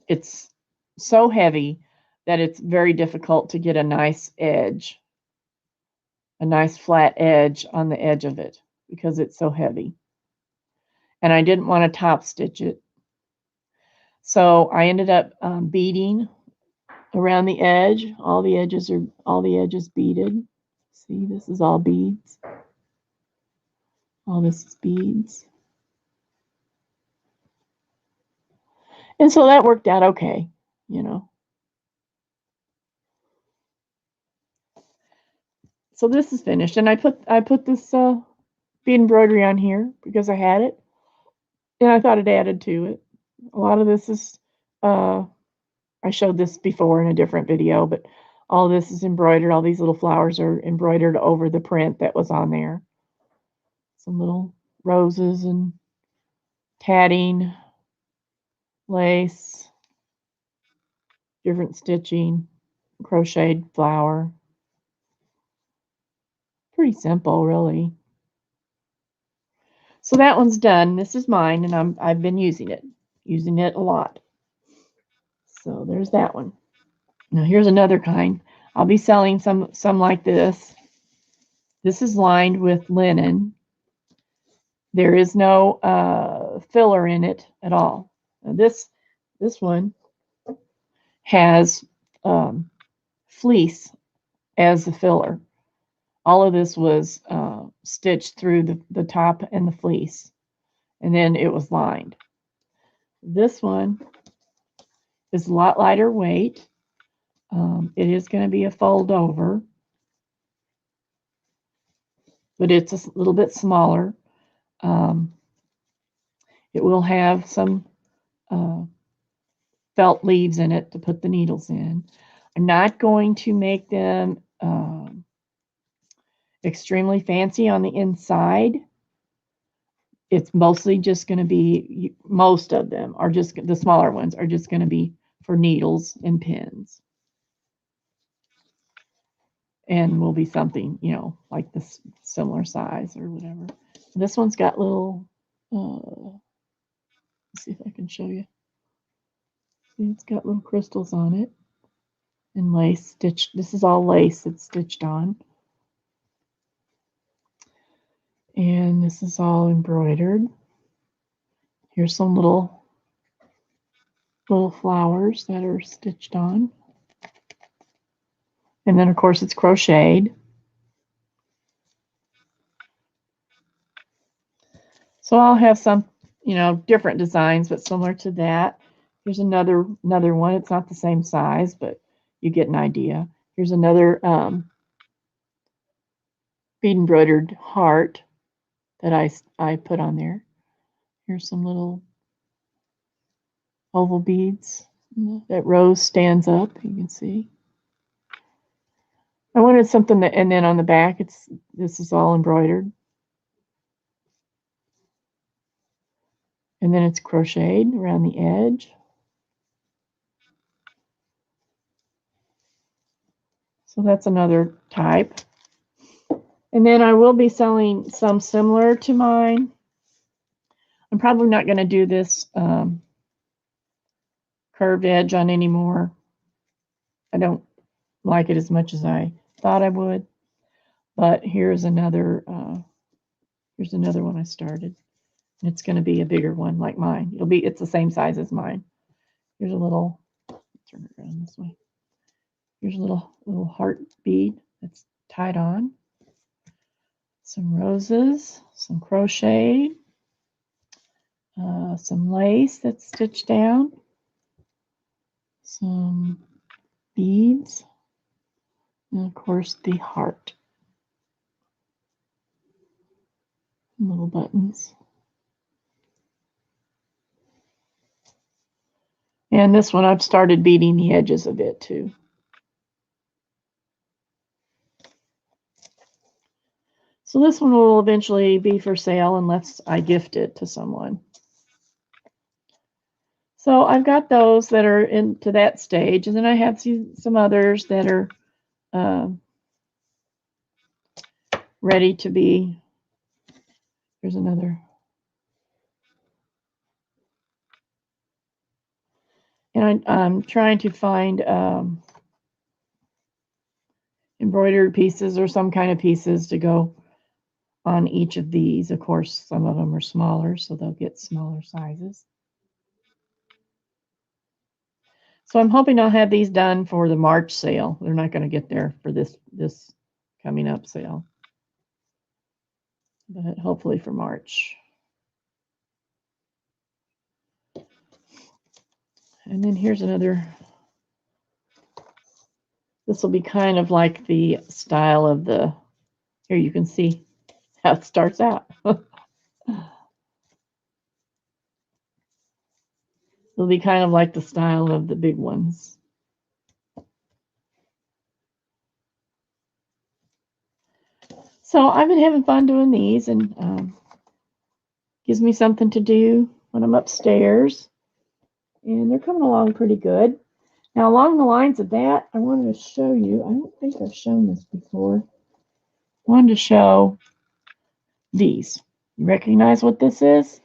it's so heavy that it's very difficult to get a nice edge, a nice flat edge on the edge of it because it's so heavy. And I didn't want to top stitch it. So I ended up beading around the edge. All the edges beaded. See, this is all beads. All this is beads. And so that worked out okay, you know. So this is finished, and I put this bead embroidery on here because I had it, and I thought it added to it. A lot of this is I showed this before in a different video, but all this is embroidered. All these little flowers are embroidered over the print that was on there. Some little roses and tatting, lace, different stitching, crocheted flower. Pretty simple, really. So that one's done. This is mine, and I've been using it a lot. So there's that one. Now here's another kind. I'll be selling some like this. This is lined with linen, There is no filler in it at all. Now this one has fleece as the filler. All of this was stitched through the top and the fleece, and then it was lined. This one is a lot lighter weight. It is going to be a fold over, but it's a little bit smaller. It will have some felt leaves in it to put the needles in. I'm not going to make them extremely fancy on the inside. It's mostly just going to be, most of them are just, the smaller ones are just going to be for needles and pins. And will be something, you know, like this similar size or whatever. This one's got little, let's see if I can show you. See, it's got little crystals on it and lace stitched. This is all lace that's stitched on. And this is all embroidered. Here's some little flowers that are stitched on. And then, of course, it's crocheted. So I'll have some, you know, different designs, but similar to that. Here's another one. It's not the same size, but you get an idea. Here's another bead embroidered heart that I put on there. Here's some little oval beads. That rose stands up, you can see. I wanted something that, and then on the back, this is all embroidered. And then it's crocheted around the edge. So that's another type. And then I will be selling some similar to mine. I'm probably not going to do this curved edge on anymore. I don't like it as much as I thought I would. But here's another one I started. And it's going to be a bigger one like mine. It's the same size as mine. Here's a little, turn it around this way. Here's a little heart bead that's tied on. Some roses, some crochet, some lace that's stitched down, some beads, and of course the heart. Little buttons. And this one I've started beading the edges a bit too. So this one will eventually be for sale unless I gift it to someone. So I've got those that are into that stage, and then I have some others that are ready to be. Here's another. And I'm trying to find embroidered pieces or some kind of pieces to go on each of these. Of course, some of them are smaller, so they'll get smaller sizes. So I'm hoping I'll have these done for the March sale. They're not going to get there for this coming up sale, but hopefully for March. And then here's another. This will be kind of like the style of the, here you can see how it starts out. It'll be kind of like the style of the big ones. So I've been having fun doing these, and gives me something to do when I'm upstairs. And they're coming along pretty good. Now, along the lines of that, I wanted to show you, I don't think I've shown this before. I wanted to show these. You recognize what this is?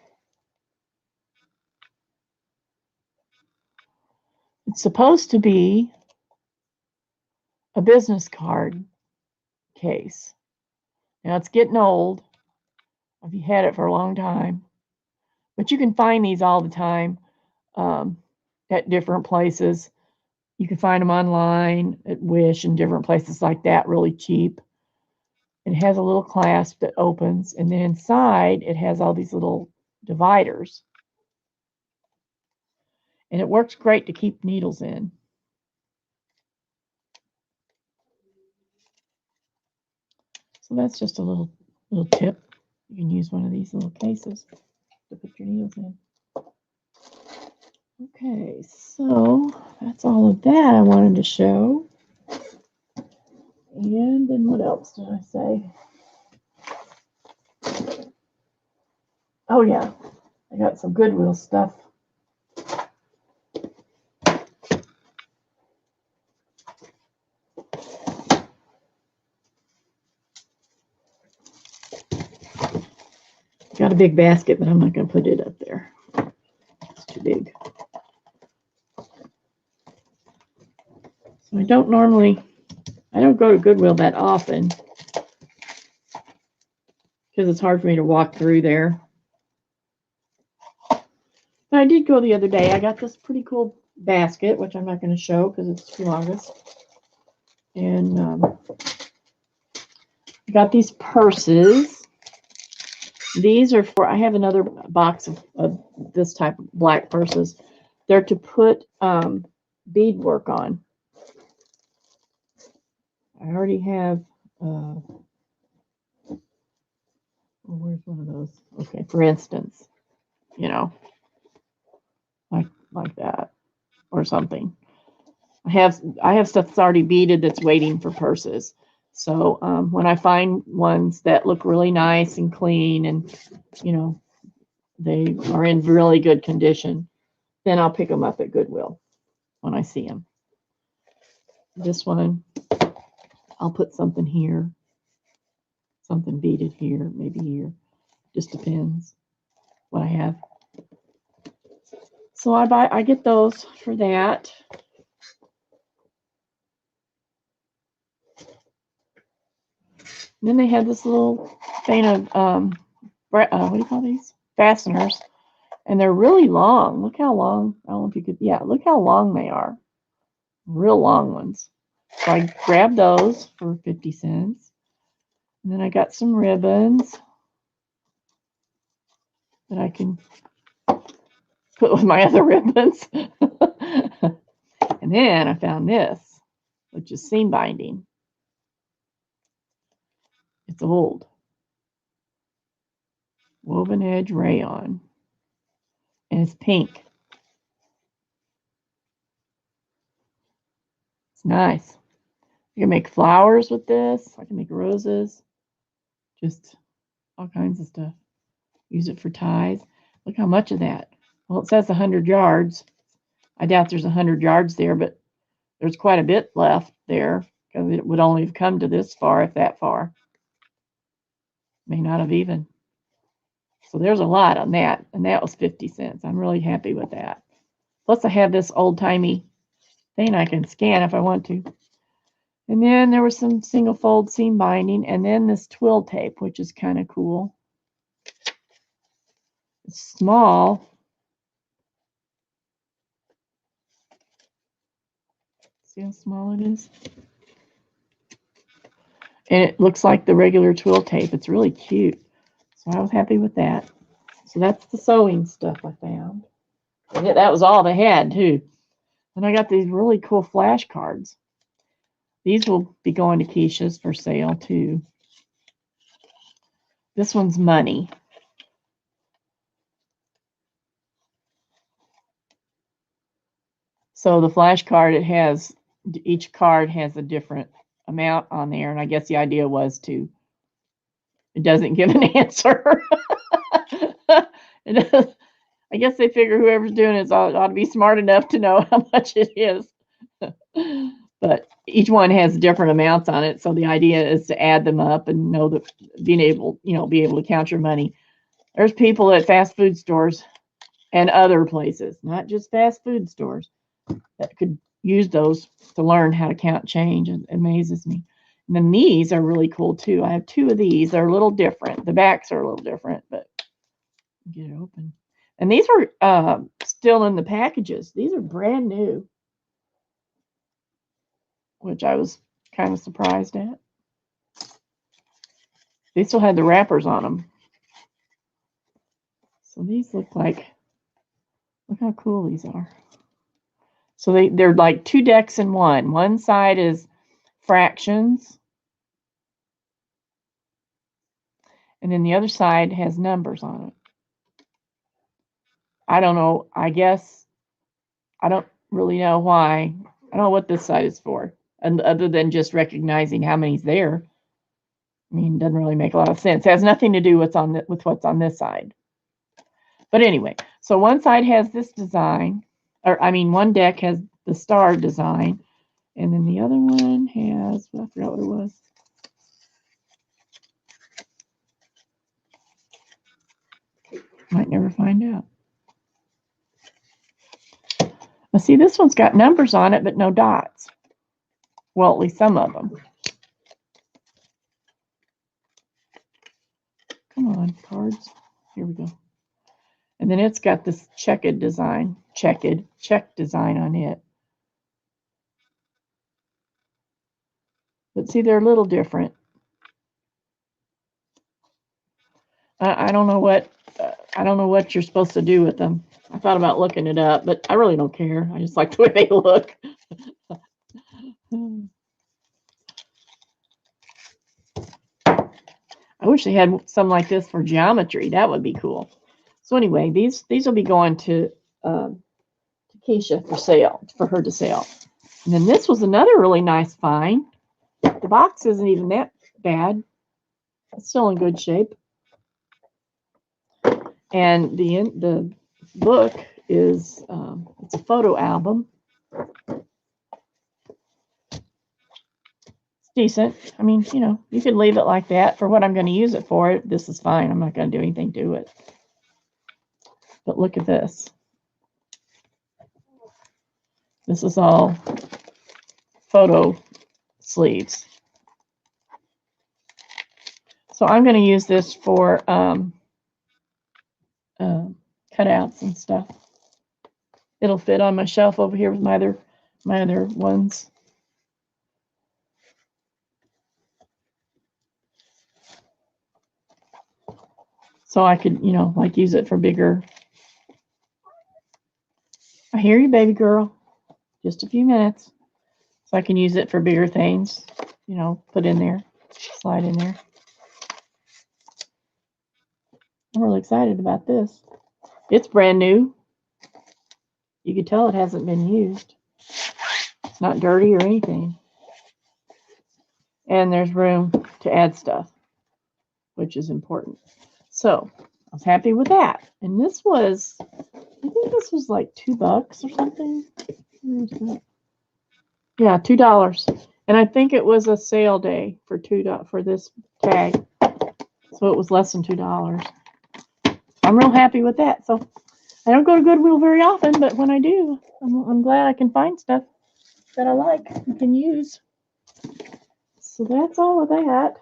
It's supposed to be a business card case. Now, it's getting old. if you had it for a long time. But you can find these all the time at different places. You can find them online at Wish and different places like that, really cheap. It has a little clasp that opens, and then inside it has all these little dividers. And it works great to keep needles in. So that's just a little tip. You can use one of these little cases to put your needles in. Okay, so that's all of that I wanted to show. And then what else did I say? Oh yeah, I got some Goodwill stuff. Got a big basket, but I'm not going to put it up there. It's too big. So I don't go to Goodwill that often because it's hard for me to walk through there. But I did go the other day. I got this pretty cool basket, which I'm not going to show because it's humongous. And I got these purses. These are for, I have another box of this type of black purses. They're to put beadwork on. I already have, where's one of those? Okay, for instance, you know, like that or something. I have stuff that's already beaded that's waiting for purses. So when I find ones that look really nice and clean and, you know, they are in really good condition, then I'll pick them up at Goodwill when I see them. This one, I'll put something here, something beaded here, maybe here. Just depends what I have. So I get those for that. And then they had this little thing of what do you call these? Fasteners. And they're really long. Look how long. I don't know if you could, yeah, look how long they are. Real long ones. So I grabbed those for 50 cents. And then I got some ribbons that I can put with my other ribbons. And then I found this, which is seam binding. It's old. Woven edge rayon. And it's pink. It's nice. You can make flowers with this. I can make roses. Just all kinds of stuff. Use it for ties. Look how much of that. Well, it says 100 yards. I doubt there's 100 yards there, but there's quite a bit left there because it would only have come to this far, if that far. May not have even. So there's a lot on that, and that was 50 cents. I'm really happy with that. Plus, I have this old-timey thing I can scan if I want to. And then there was some single fold seam binding, and then this twill tape, which is kind of cool. It's small. See how small it is? And it looks like the regular twill tape. It's really cute. So I was happy with that. So that's the sewing stuff I found. And that was all they had, too. And I got these really cool flashcards. These will be going to Keisha's for sale, too. This one's money. So the flashcard, it has, each card has a different amount on there. And I guess the idea was to, it doesn't give an answer. I guess they figure whoever's doing it ought to be smart enough to know how much it is. But each one has different amounts on it. So the idea is to add them up and know that be able to count your money. There's people at fast food stores and other places, not just fast food stores, that could use those to learn how to count change. It amazes me. And then these are really cool too. I have two of these. They're a little different. The backs are a little different, but get it open. And these are still in the packages. These are brand new, which I was kind of surprised at. They still had the wrappers on them. So these look how cool these are. So they're like two decks in one. One side is fractions, and then the other side has numbers on it. I don't know. I guess I don't really know why. I don't know what this side is for, and other than just recognizing how many's there. I mean, it doesn't really make a lot of sense. It has nothing to do with what's on this side. But anyway, so one side has this design, or I mean, one deck has the star design, and then the other one has, I forgot what it was. Might never find out. Now see, this one's got numbers on it, but no dots. Well, at least some of them. Come on, cards. Here we go. And then it's got this check design on it. But see, they're a little different. I don't know what you're supposed to do with them. I thought about looking it up, but I really don't care. I just like the way they look. I wish they had some like this for geometry. That would be cool. So anyway, these will be going to Keisha for her to sell. And then this was another really nice find. The box isn't even that bad. It's still in good shape. And the book is it's a photo album. It's decent. I mean, you know, you could leave it like that. For what I'm going to use it for, this is fine. I'm not going to do anything to it. But look at this. This is all photo sleeves. So I'm going to use this for cutouts and stuff. It'll fit on my shelf over here with my other ones. So I could, you know, like use it for bigger. I hear you, baby girl. Just a few minutes. So I can use it for bigger things, you know, put in there, slide in there. I'm really excited about this. It's brand new. You can tell it hasn't been used. It's not dirty or anything. And there's room to add stuff, which is important. So I was happy with that. And this was, I think this was like $2 or something. Yeah, $2. And I think it was a sale day for $2 for this tag. So it was less than $2. I'm real happy with that. So I don't go to Goodwill very often, but when I do, I'm glad I can find stuff that I like and can use. So that's all of that.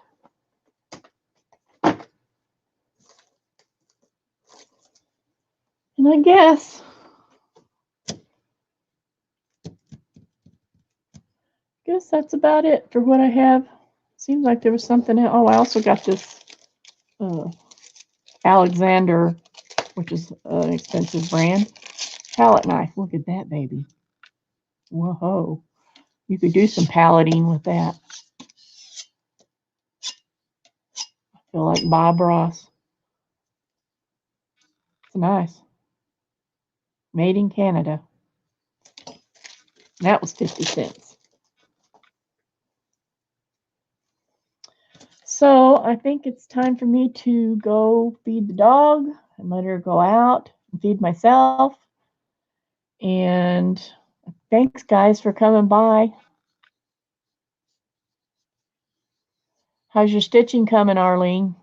And I guess that's about it for what I have. Seems like there was something else. Oh, I also got this Alexander, which is an expensive brand, palette knife. Look at that, baby. Whoa. You could do some paletting with that. I feel like Bob Ross. It's nice. Made in Canada. And that was 50 cents. So I think it's time for me to go feed the dog and let her go out and feed myself. And thanks, guys, for coming by. How's your stitching coming, Arlene?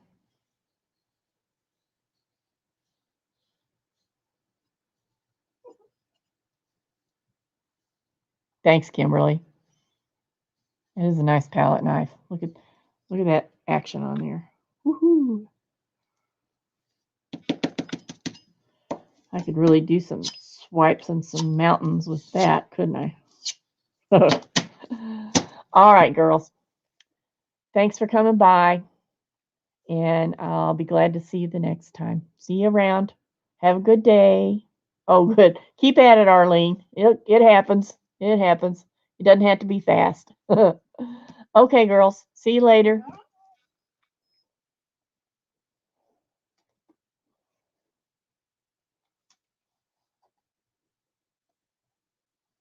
Thanks, Kimberly. It is a nice palette knife. Look at that action on there. Woohoo! I could really do some swipes and some mountains with that, couldn't I? All right, girls. Thanks for coming by, and I'll be glad to see you the next time. See you around. Have a good day. Oh, good. Keep at it, Arlene. It happens. It happens. It doesn't have to be fast. Okay, girls. See you later.